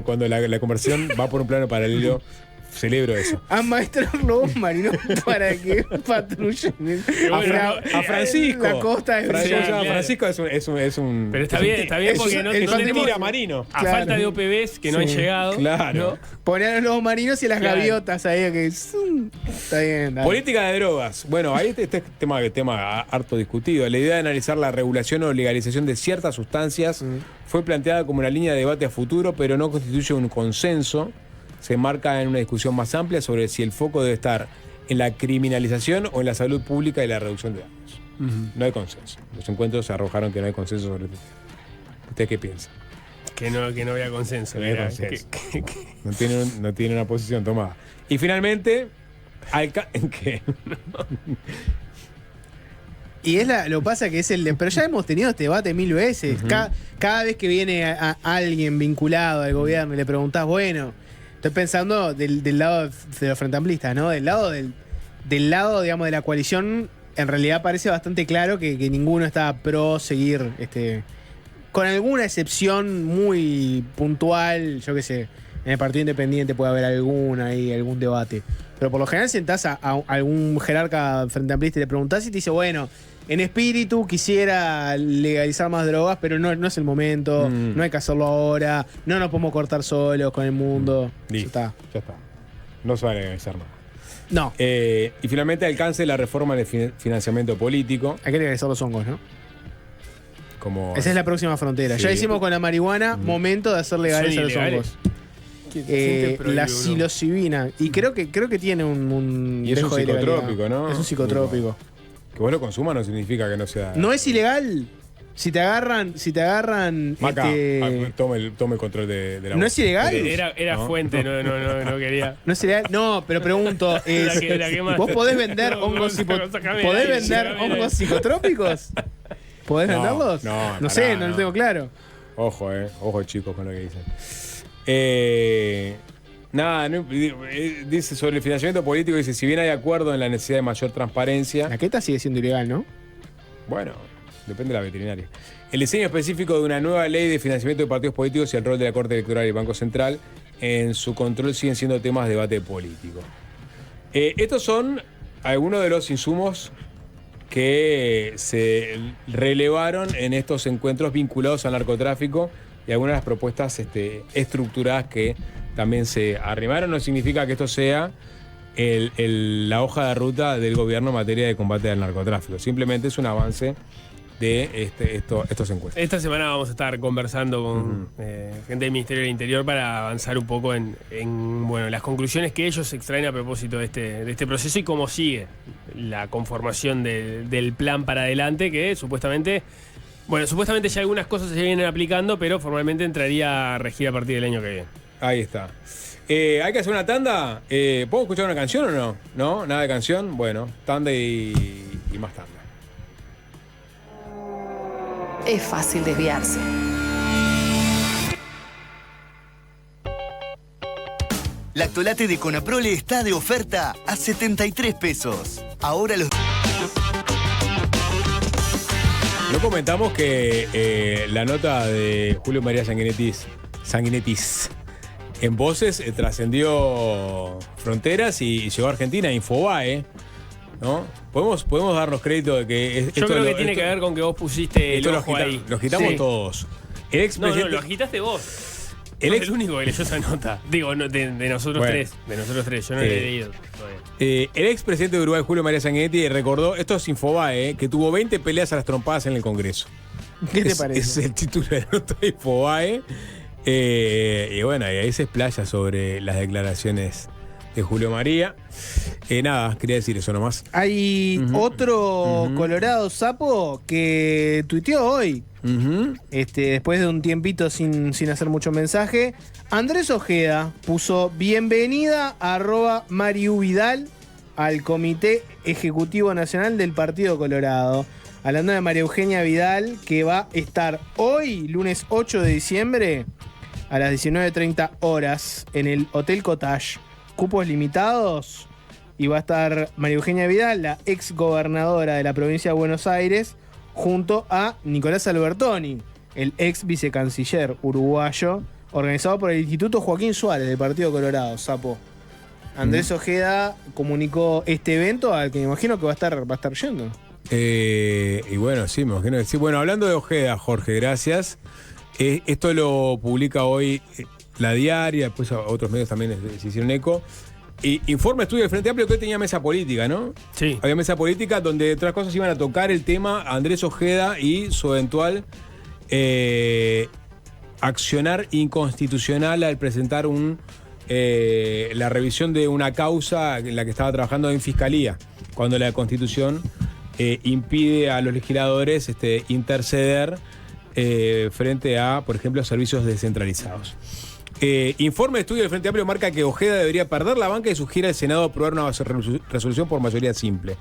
cuando la conversación va por un plano paralelo. Celebro eso. Amaestrar lobos marinos para que patrullen A Francisco. la costa de Francisco, Sí, claro. Francisco es un. Pero está bien porque no es un tenemos- tira marino. A Claro. falta de OPBs que no han Sí. llegado. Claro. Poner a los lobos marinos y a las Claro. gaviotas ahí que está bien. dale. Política de drogas. Bueno, ahí este tema harto discutido. La idea de analizar la regulación o legalización de ciertas sustancias fue planteada como una línea de debate a futuro, pero no constituye un consenso. Se marca en una discusión más amplia sobre si el foco debe estar en la criminalización o en la salud pública y la reducción de daños. No hay consenso. Los encuentros arrojaron que no hay consenso sobre este tema. ¿Usted qué piensa? Que no había consenso. No hay Era- consenso. que- No tiene una posición tomada. Y finalmente, ¿en qué? Y lo pasa que es pero ya hemos tenido este debate 1000 veces. Cada vez que viene a alguien vinculado al gobierno y le preguntás, bueno, estoy pensando del lado de los frente amplistas, ¿no? Del lado, digamos, de la coalición, en realidad parece bastante claro que ninguno está pro seguir, con alguna excepción muy puntual, yo qué sé, en el Partido Independiente puede haber algún debate. Pero por lo general sentás a algún jerarca frente amplista y le preguntás y te dice, bueno, en espíritu quisiera legalizar más drogas, pero no es el momento, no hay que hacerlo ahora, no nos podemos cortar solos con el mundo. Listo. Ya está. Ya está. No se va a legalizar nada. No, Y finalmente alcance de la reforma del financiamiento político. hay que legalizar los hongos, ¿no? Como Esa es la próxima frontera. Sí. Ya hicimos con la marihuana, momento de hacer legales Son a los ilegales. hongos. Siempre prohíbe La uno. psilocibina. Y creo que tiene un Y es un dejo de ilegalidad. psicotrópico, ¿no? Es un psicotrópico. que vos lo consumas no significa que no sea. No es ilegal. Si te agarran. Maca, tome el control de la ¿No voz. es ilegal? Era ¿No? fuente, no quería. No es ilegal. No, pero pregunto. La quemaste. ¿Vos podés vender No, hongos sacame de ¿Podés ahí, vender sacame de hongos ahí. psicotrópicos? ¿Podés No, venderlos? no, No sé, pará, no lo no. tengo claro. Ojo chicos con lo que dicen. Nada, dice sobre el financiamiento político, dice, si bien hay acuerdo en la necesidad de mayor transparencia, La queta sigue siendo ilegal, ¿no? bueno, depende de la veterinaria. El diseño específico de una nueva ley de financiamiento de partidos políticos y el rol de la Corte Electoral y el Banco Central en su control siguen siendo temas de debate político. Estos son algunos de los insumos que se relevaron en estos encuentros vinculados al narcotráfico y algunas de las propuestas estructuradas que también se arrimaron. No significa que esto sea la hoja de ruta del gobierno en materia de combate al narcotráfico. Simplemente es un avance de estos encuentros. Esta semana vamos a estar conversando con gente del Ministerio del Interior para avanzar un poco en las conclusiones que ellos extraen a propósito de este proceso y cómo sigue la conformación del plan para adelante, que supuestamente ya algunas cosas se vienen aplicando, pero formalmente entraría a regir a partir del año que viene. Ahí está. ¿Hay que hacer una tanda? ¿Puedo escuchar una canción o no? ¿No? ¿Nada de canción? Bueno, tanda y más tanda. Es fácil desviarse. Lactolate de Conaprole está de oferta a 73 pesos. Ahora los... No comentamos que la nota de Julio María Sanguinetis en Voces trascendió fronteras y llegó a Argentina, Infobae, ¿no? Podemos darnos crédito de que... Yo creo que tiene que ver con que vos pusiste el ojo ahí. Los quitamos Sí. todos. No, lo agitaste vos. Es el único que leyó esa nota. Digo, de nosotros tres. De nosotros tres. Yo no le he leído todavía. El expresidente de Uruguay, Julio María Sanguinetti, recordó, esto es Infobae, que tuvo 20 peleas a las trompadas en el Congreso. ¿Qué te parece? Es el título de la nota de Infobae. Y bueno, y ahí se explaya sobre las declaraciones de Julio María. Nada, quería decir eso nomás. Hay otro Colorado Sapo que tuiteó hoy. Después de un tiempito sin hacer mucho mensaje. Andrés Ojeda puso bienvenida a @MariuVidal al Comité Ejecutivo Nacional del Partido Colorado. Hablando de María Eugenia Vidal, que va a estar hoy, lunes 8 de diciembre, a las 19:30 horas, en el Hotel Cottage. Cupos limitados. Y va a estar María Eugenia Vidal, la ex gobernadora de la provincia de Buenos Aires, junto a Nicolás Albertoni, el ex vicecanciller uruguayo, organizado por el Instituto Joaquín Suárez del Partido Colorado, Sapo. Andrés Ojeda comunicó este evento al que me imagino que va a estar yendo. Y bueno, sí, me imagino que sí. Bueno, hablando de Ojeda, Jorge, gracias. Esto lo publica hoy La Diaria, después otros medios también se hicieron eco. Informe estudio del Frente Amplio que hoy tenía mesa política, ¿no? Sí. Había mesa política donde otras cosas iban a tocar el tema Andrés Ojeda y su eventual accionar inconstitucional al presentar la revisión de una causa en la que estaba trabajando en Fiscalía, cuando la Constitución impide a los legisladores interceder frente a, por ejemplo, servicios descentralizados. Informe de estudio del Frente Amplio marca que Ojeda debería perder la banca y sugiere al Senado aprobar una resolución por mayoría simple.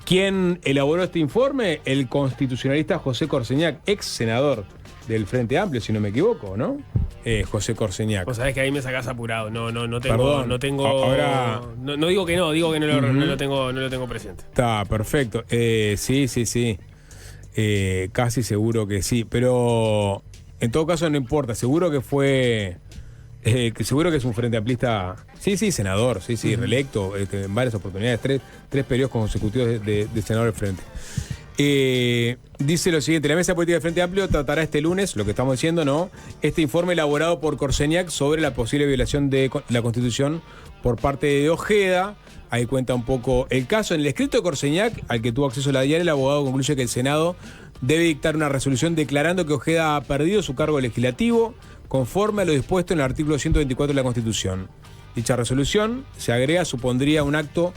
¿Quién elaboró este informe? El constitucionalista José Corseñac, ex senador del Frente Amplio, si no me equivoco, ¿no? José Corseñac. Vos sabés que ahí me sacás apurado. No tengo. Perdón, no tengo. ahora... No digo que no, digo que no lo tengo presente. Está, perfecto. Sí. Casi seguro que sí. Pero en todo caso no importa. Seguro que fue. Seguro que es un frente amplista. Sí, senador, reelecto en varias oportunidades. Tres periodos consecutivos de senador del frente. Dice lo siguiente: la mesa política del Frente Amplio tratará este lunes, lo que estamos diciendo, ¿no? Este informe elaborado por Corseñac sobre la posible violación de la Constitución por parte de Ojeda. Ahí cuenta un poco el caso. En el escrito de Corseñac, al que tuvo acceso la Diaria, el abogado concluye que el Senado debe dictar una resolución declarando que Ojeda ha perdido su cargo legislativo conforme a lo dispuesto en el artículo 124 de la Constitución. Dicha resolución, se agrega, supondría un acto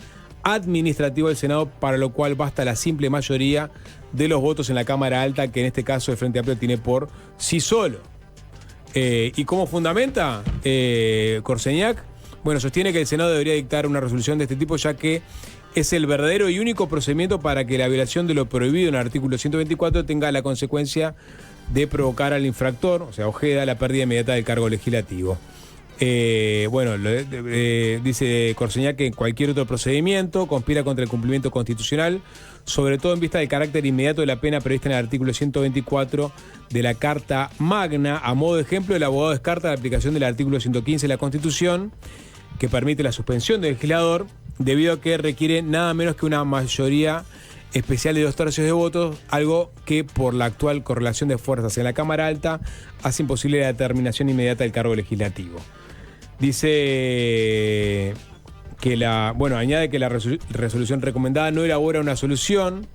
administrativo del Senado, para lo cual basta la simple mayoría de los votos en la Cámara Alta, que en este caso el Frente Amplio tiene por sí solo. ¿Y cómo fundamenta Corseñac? Bueno, sostiene que el Senado debería dictar una resolución de este tipo, ya que es el verdadero y único procedimiento para que la violación de lo prohibido en el artículo 124 tenga la consecuencia de provocar al infractor, o sea, Ojeda, la pérdida inmediata del cargo legislativo. Dice Corseñac que cualquier otro procedimiento conspira contra el cumplimiento constitucional, sobre todo en vista del carácter inmediato de la pena prevista en el artículo 124 de la Carta Magna. A modo de ejemplo, el abogado descarta la aplicación del artículo 115 de la Constitución, que permite la suspensión del legislador, debido a que requiere nada menos que una mayoría especial de 2/3 de votos, algo que por la actual correlación de fuerzas en la Cámara Alta hace imposible la determinación inmediata del cargo legislativo. Dice que añade que la resolución recomendada no elabora una solución,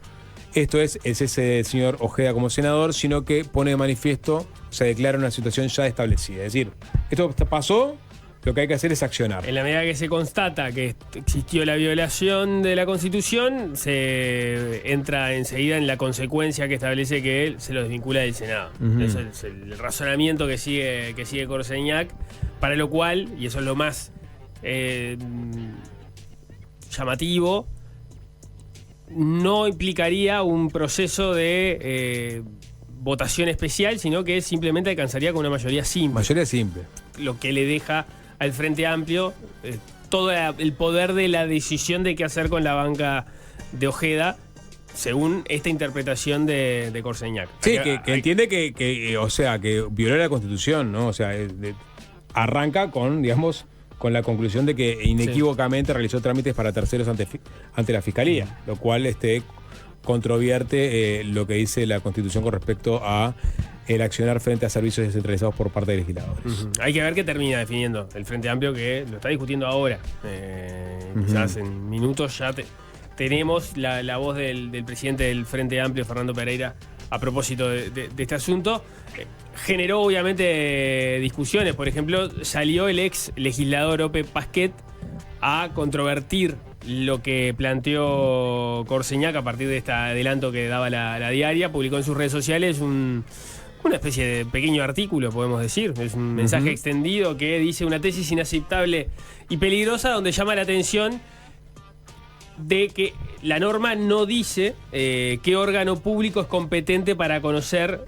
esto es el cese del señor Ojeda como senador, sino que pone de manifiesto, o sea, declara una situación ya establecida. Es decir, esto pasó, lo que hay que hacer es accionar. En la medida que se constata que existió la violación de la Constitución, se entra enseguida en la consecuencia que establece que él se lo desvincula del Senado. Ese es el razonamiento que sigue Corseñac, para lo cual, y eso es lo más llamativo, no implicaría un proceso de votación especial, sino que simplemente alcanzaría con una mayoría simple. Mayoría simple. Lo que le deja al Frente Amplio todo el poder de la decisión de qué hacer con la banca de Ojeda, según esta interpretación de Corseñac. Sí, que entiende que, o sea, que violó la Constitución, ¿no? O sea, arranca con, digamos, con la conclusión de que inequívocamente realizó trámites para terceros ante la Fiscalía, lo cual controvierte lo que dice la Constitución con respecto a el accionar frente a servicios descentralizados por parte de legisladores. Hay que ver qué termina definiendo el Frente Amplio, que lo está discutiendo ahora. Quizás en minutos ya tenemos la voz del presidente del Frente Amplio, Fernando Pereira, a propósito de este asunto. Generó obviamente discusiones. Por ejemplo, salió el ex legislador Ope Pasquet a controvertir lo que planteó Corseñac a partir de este adelanto que daba la diaria. Publicó en sus redes sociales una especie de pequeño artículo, podemos decir. Es un mensaje extendido que dice una tesis inaceptable y peligrosa, donde llama la atención de que la norma no dice qué órgano público es competente para conocer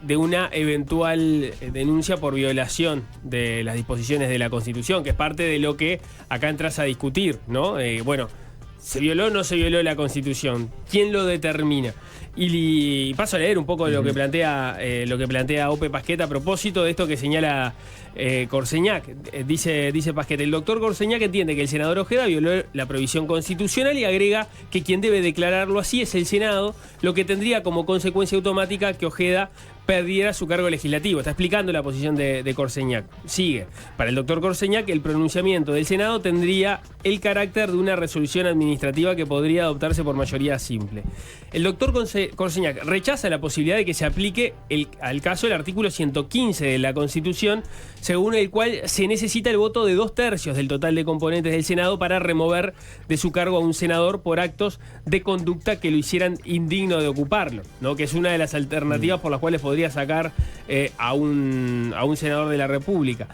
de una eventual denuncia por violación de las disposiciones de la Constitución, que es parte de lo que acá entras a discutir, ¿no? Bueno, ¿se violó o no se violó la Constitución? ¿Quién lo determina? Y paso a leer un poco lo que plantea Ope Pasquet a propósito de esto que señala Corseñac. Dice Pasquet: el doctor Corseñac entiende que el senador Ojeda violó la provisión constitucional y agrega que quien debe declararlo así es el Senado, lo que tendría como consecuencia automática que Ojeda perdiera su cargo legislativo. Está explicando la posición de Corseñac. Sigue. Para el doctor Corseñac, el pronunciamiento del Senado tendría el carácter de una resolución administrativa que podría adoptarse por mayoría simple. El doctor Corseñac rechaza la posibilidad de que se aplique al caso el artículo 115 de la Constitución, según el cual se necesita el voto de 2/3 del total de componentes del Senado para remover de su cargo a un senador por actos de conducta que lo hicieran indigno de ocuparlo, ¿no? Que es una de las alternativas por las cuales podría sacar a un senador de la República.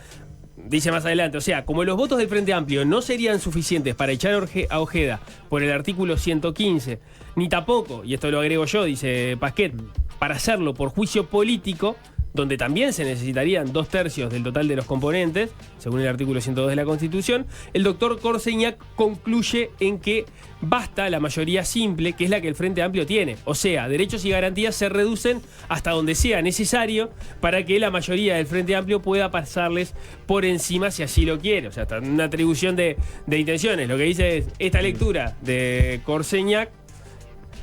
Dice más adelante, o sea, como los votos del Frente Amplio no serían suficientes para echar a Ojeda por el artículo 115, ni tampoco, y esto lo agrego yo, dice Pasquet, para hacerlo por juicio político, donde también se necesitarían 2/3 del total de los componentes, según el artículo 102 de la Constitución, el doctor Corseñac concluye en que basta la mayoría simple, que es la que el Frente Amplio tiene. O sea, derechos y garantías se reducen hasta donde sea necesario para que la mayoría del Frente Amplio pueda pasarles por encima si así lo quiere. O sea, hasta una atribución de intenciones. Lo que dice es, esta lectura de Corseñac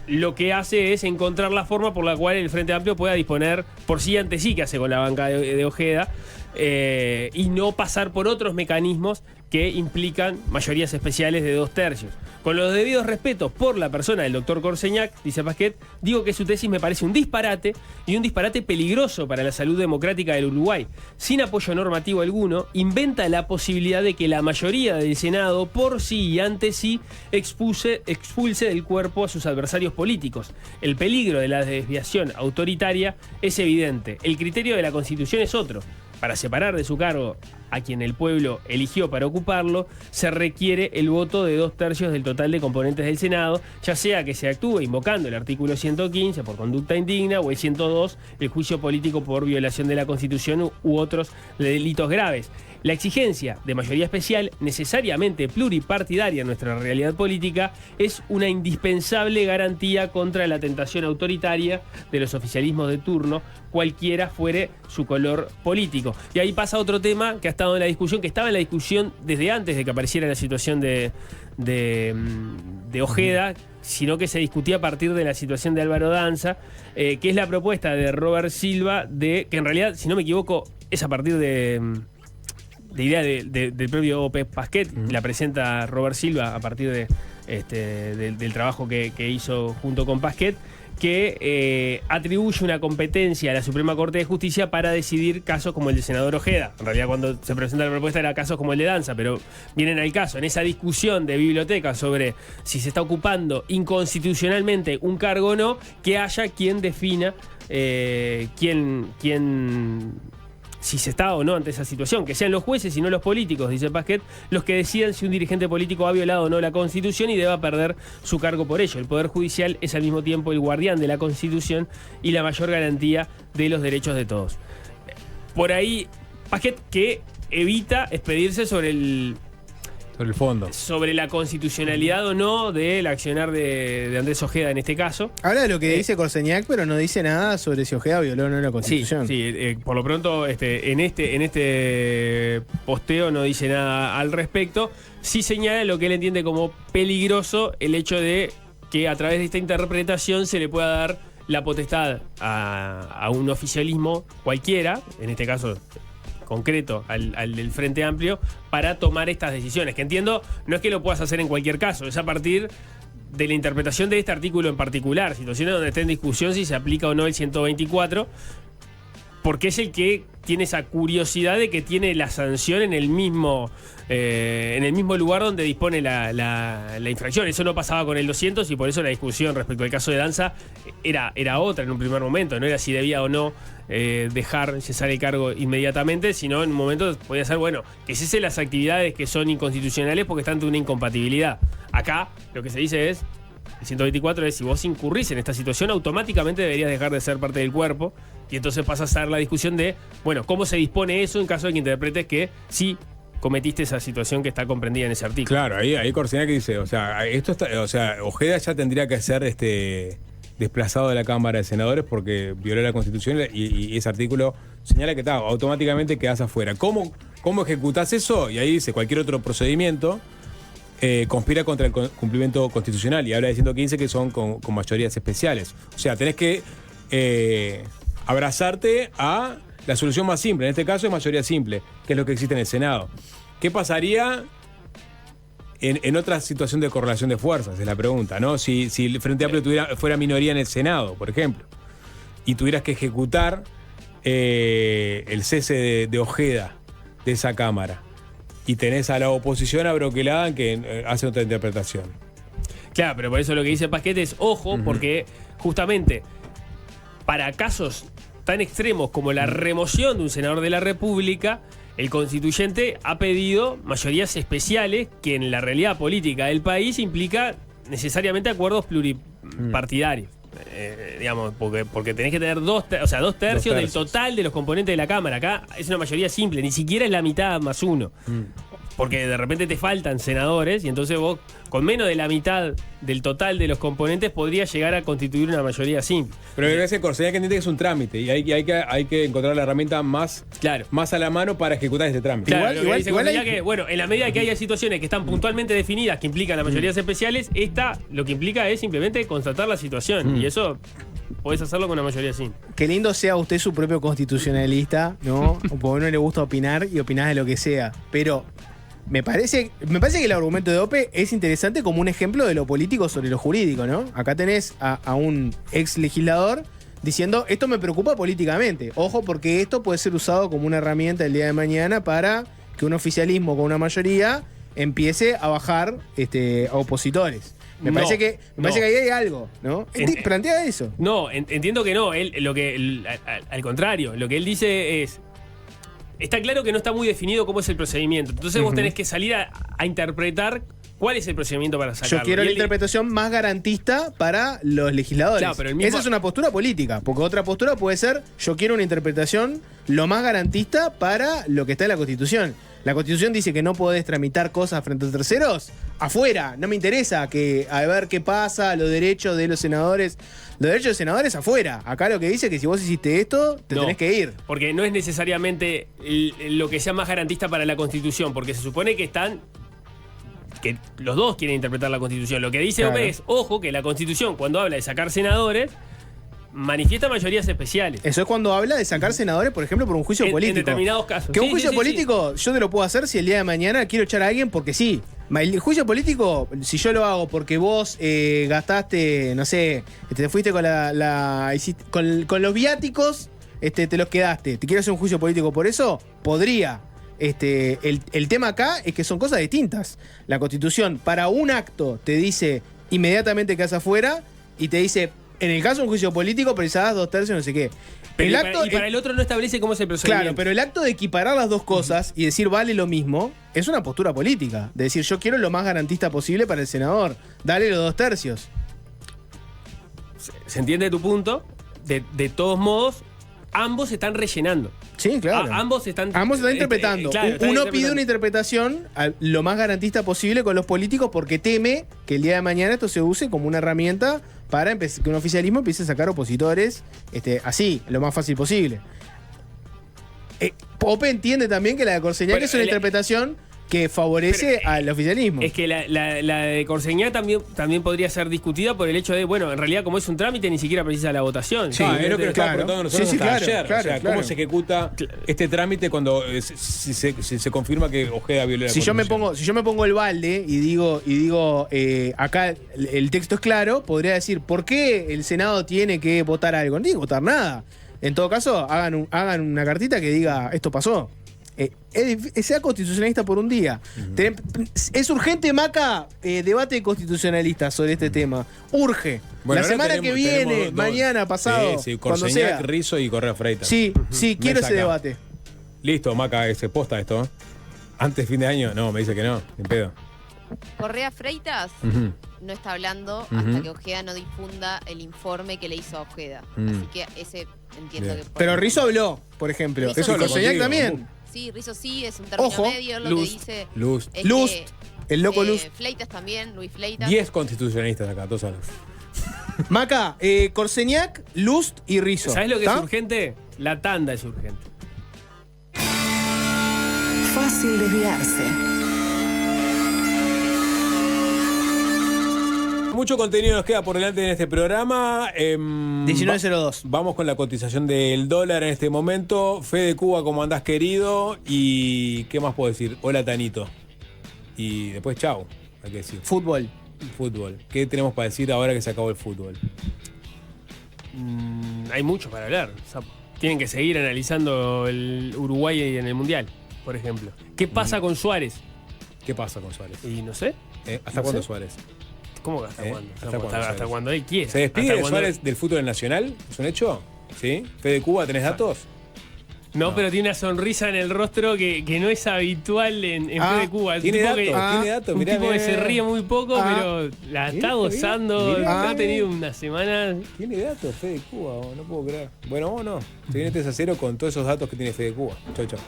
lo que hace es encontrar la forma por la cual el Frente Amplio pueda disponer por sí ante sí, que hace con la banca de Ojeda, y no pasar por otros mecanismos que implican mayorías especiales de 2/3. Con los debidos respetos por la persona del doctor Corseñac, dice Pasquet, digo que su tesis me parece un disparate, y un disparate peligroso para la salud democrática del Uruguay. Sin apoyo normativo alguno, inventa la posibilidad de que la mayoría del Senado por sí y ante sí expulse del cuerpo a sus adversarios políticos. El peligro de la desviación autoritaria es evidente. El criterio de la Constitución es otro. Para separar de su cargo a quien el pueblo eligió para ocuparlo, se requiere el voto de 2/3 del total de componentes del Senado, ya sea que se actúe invocando el artículo 115 por conducta indigna o el 102, el juicio político por violación de la Constitución u otros delitos graves. La exigencia de mayoría especial, necesariamente pluripartidaria en nuestra realidad política, es una indispensable garantía contra la tentación autoritaria de los oficialismos de turno, cualquiera fuere su color político. Y ahí pasa otro tema que ha estado en la discusión, que estaba en la discusión desde antes de que apareciera la situación de Ojeda, sino que se discutía a partir de la situación de Álvaro Danza, que es la propuesta de Robert Silva, que en realidad, si no me equivoco, es a partir de idea del propio Ope Pasquet. La presenta Robert Silva a partir del trabajo que hizo junto con Pasquet, que atribuye una competencia a la Suprema Corte de Justicia para decidir casos como el del senador Ojeda. En realidad, cuando se presenta la propuesta era casos como el de Danza, pero vienen al caso. En esa discusión de biblioteca sobre si se está ocupando inconstitucionalmente un cargo o no, que haya quien defina si se está o no ante esa situación, que sean los jueces y no los políticos, dice Pasquet, los que decidan si un dirigente político ha violado o no la Constitución y deba perder su cargo por ello. El Poder Judicial es al mismo tiempo el guardián de la Constitución y la mayor garantía de los derechos de todos. Por ahí, Pasquet que evita expedirse sobre el fondo. Sobre la constitucionalidad o no del accionar de Andrés Ojeda en este caso. Habla de lo que dice Corseñac, pero no dice nada sobre si Ojeda violó o no la Constitución. Sí, por lo pronto en este posteo no dice nada al respecto. Sí señala lo que él entiende como peligroso el hecho de que a través de esta interpretación se le pueda dar la potestad a un oficialismo cualquiera, en este caso concreto al del Frente Amplio, para tomar estas decisiones, que entiendo no es que lo puedas hacer en cualquier caso, es a partir de la interpretación de este artículo en particular, situaciones donde está en discusión si se aplica o no el 124, porque es el que tiene esa curiosidad de que tiene la sanción en el mismo lugar donde dispone la infracción. Eso no pasaba con el 200 y por eso la discusión respecto al caso de Danza era otra en un primer momento. No era si debía o no dejar cesar el cargo inmediatamente, sino en un momento podía ser, bueno, que cese las actividades que son inconstitucionales porque están ante una incompatibilidad. Acá lo que se dice es, el 124 es, si vos incurrís en esta situación, automáticamente deberías dejar de ser parte del cuerpo, y entonces pasa a ser la discusión de, bueno, ¿cómo se dispone eso en caso de que interpretes que sí cometiste esa situación que está comprendida en ese artículo? Claro, ahí Corseñac dice, Ojeda ya tendría que ser desplazado de la Cámara de Senadores porque violó la Constitución y ese artículo señala que automáticamente quedás afuera. ¿Cómo ejecutás eso? Y ahí dice, cualquier otro procedimiento conspira contra el cumplimiento constitucional, y habla de 115 que son con mayorías especiales. O sea, tenés que abrazarte a la solución más simple. En este caso es mayoría simple, que es lo que existe en el Senado. ¿Qué pasaría en otra situación de correlación de fuerzas? Es la pregunta, ¿no? Si el Frente Amplio fuera minoría en el Senado, por ejemplo, y tuvieras que ejecutar el cese de Ojeda de esa Cámara, y tenés a la oposición abroquelada que hace otra interpretación. Claro, pero por eso lo que dice Pasquet es ojo, porque justamente para casos tan extremos como la remoción de un senador de la República, el constituyente ha pedido mayorías especiales que en la realidad política del país implica necesariamente acuerdos pluripartidarios. Digamos, porque tenés que tener dos tercios del total de los componentes de la Cámara. Acá es una mayoría simple, ni siquiera es la mitad más uno. Porque de repente te faltan senadores y entonces vos, con menos de la mitad del total de los componentes, podrías llegar a constituir una mayoría simple. Pero me parece que Corseñac entiende que es un trámite y hay que encontrar la herramienta más a la mano para ejecutar este trámite. Claro, bueno, en la medida que haya situaciones que están puntualmente definidas, que implican las mayorías especiales, lo que implica es simplemente constatar la situación. Y eso podés hacerlo con una mayoría simple. Qué lindo sea usted su propio constitucionalista, ¿no? Porque a uno le gusta opinar y opinás de lo que sea. Pero me parece que el argumento de Ope es interesante como un ejemplo de lo político sobre lo jurídico, ¿no? Acá tenés a un ex legislador diciendo, esto me preocupa políticamente. Ojo, porque esto puede ser usado como una herramienta el día de mañana para que un oficialismo con una mayoría empiece a bajar a opositores. Me parece que ahí hay algo, ¿no? Plantea eso. No, entiendo que no. Al contrario, lo que él dice es, está claro que no está muy definido cómo es el procedimiento. Entonces vos tenés que salir a interpretar cuál es el procedimiento para sacarlo. Yo quiero la interpretación más garantista para los legisladores. Claro, pero esa es una postura política, porque otra postura puede ser, yo quiero una interpretación lo más garantista para lo que está en la Constitución. La Constitución dice que no podés tramitar cosas frente a terceros. Afuera, no me interesa a ver qué pasa, los derechos de los senadores. Los derechos de senadores afuera. Acá lo que dice es que si vos hiciste esto, te tenés que ir. Porque no es necesariamente lo que sea más garantista para la Constitución, porque se supone que los dos quieren interpretar la Constitución. Lo que dice Ope es, ojo, que la Constitución, cuando habla de sacar senadores, manifiesta mayorías especiales. Eso es cuando habla de sacar senadores, por ejemplo, por un juicio político. En determinados casos. Que un juicio político yo te lo puedo hacer si el día de mañana quiero echar a alguien porque sí. El juicio político, si yo lo hago porque vos gastaste, no sé, te fuiste con con los viáticos, te los quedaste. ¿Te quiero hacer un juicio político por eso? Podría. El tema acá es que son cosas distintas. La Constitución, para un acto, te dice inmediatamente que quedas afuera y te dice, en el caso de un juicio político, precisás 2/3, no sé qué. Pero para el otro no establece cómo es el procedimiento. Claro, pero el acto de equiparar las dos cosas y decir vale lo mismo es una postura política. De decir, yo quiero lo más garantista posible para el senador. Dale los 2/3. Se entiende tu punto. De todos modos, ambos están rellenando. Sí, claro. Ambos están interpretando. Claro, Uno pide una interpretación lo más garantista posible con los políticos porque teme que el día de mañana esto se use como una herramienta para que un oficialismo empiece a sacar opositores así, lo más fácil posible. Pope entiende también que la de Corseñac es una interpretación que favorece al oficialismo. Es que la de Corseñac también podría ser discutida por el hecho de, bueno, en realidad como es un trámite ni siquiera precisa la votación. Sí, es lo que nos estaba preguntando nosotros hasta ayer. Claro, o sea, ¿cómo se ejecuta este trámite cuando si se confirma que Ojeda violó la Constitución? Si yo me pongo el balde y digo acá el texto es claro, podría decir, ¿por qué el Senado tiene que votar algo? No tiene que votar nada. En todo caso, hagan una cartita que diga, esto pasó. Sea constitucionalista por un día. Es urgente, Maca, debate constitucionalista sobre este tema. Urge. Bueno, la semana que viene, mañana, pasado, cuando sea. Rizzo y Correa Freitas. Sí, quiero ese debate. Listo, Maca, se posta esto. Antes fin de año, no, me dice que no, ni pedo. Correa Freitas no está hablando hasta que Ojeda no difunda el informe que le hizo a Ojeda. Así que ese entiendo que... Pero Rizzo habló, por ejemplo. Rizzo Corseñac también. Sí, Rizzo sí, es un término medio, lo que dice. Lust. El loco Lust. Fleitas también, Luis Fleitas. 10 constitucionalistas acá, todos saben. Maca, Corseñac, Lust y Rizzo. ¿Sabes lo que es urgente? La tanda es urgente. Fácil desviarse. Mucho contenido nos queda por delante en este programa. 19.02. Vamos con la cotización del dólar en este momento. Fede Cuba, ¿cómo andás, querido? Y ¿qué más puedo decir? Hola, Tanito. Y después, chau, hay que decir. Fútbol. ¿Qué tenemos para decir ahora que se acabó el fútbol? Hay mucho para hablar. O sea, tienen que seguir analizando el Uruguay en el Mundial, por ejemplo. ¿Qué pasa con Suárez? ¿Qué pasa con Suárez? Y no sé. ¿Hasta cuándo Suárez? ¿Cómo que hasta cuándo? ¿Hasta cuando él quiera. ¿Se despide Suárez del fútbol nacional? ¿Es un hecho? ¿Sí? ¿Fede Cuba, tenés datos? No, pero tiene una sonrisa en el rostro que no es habitual en Fede Cuba. Es tiene datos, un tipo que se ríe muy poco, pero la está gozando. Ha tenido una semana. Tiene datos Fede Cuba, no puedo creer. Bueno, vamos no. Se viene 3-0 con todos esos datos que tiene Fede Cuba. Chau, chau.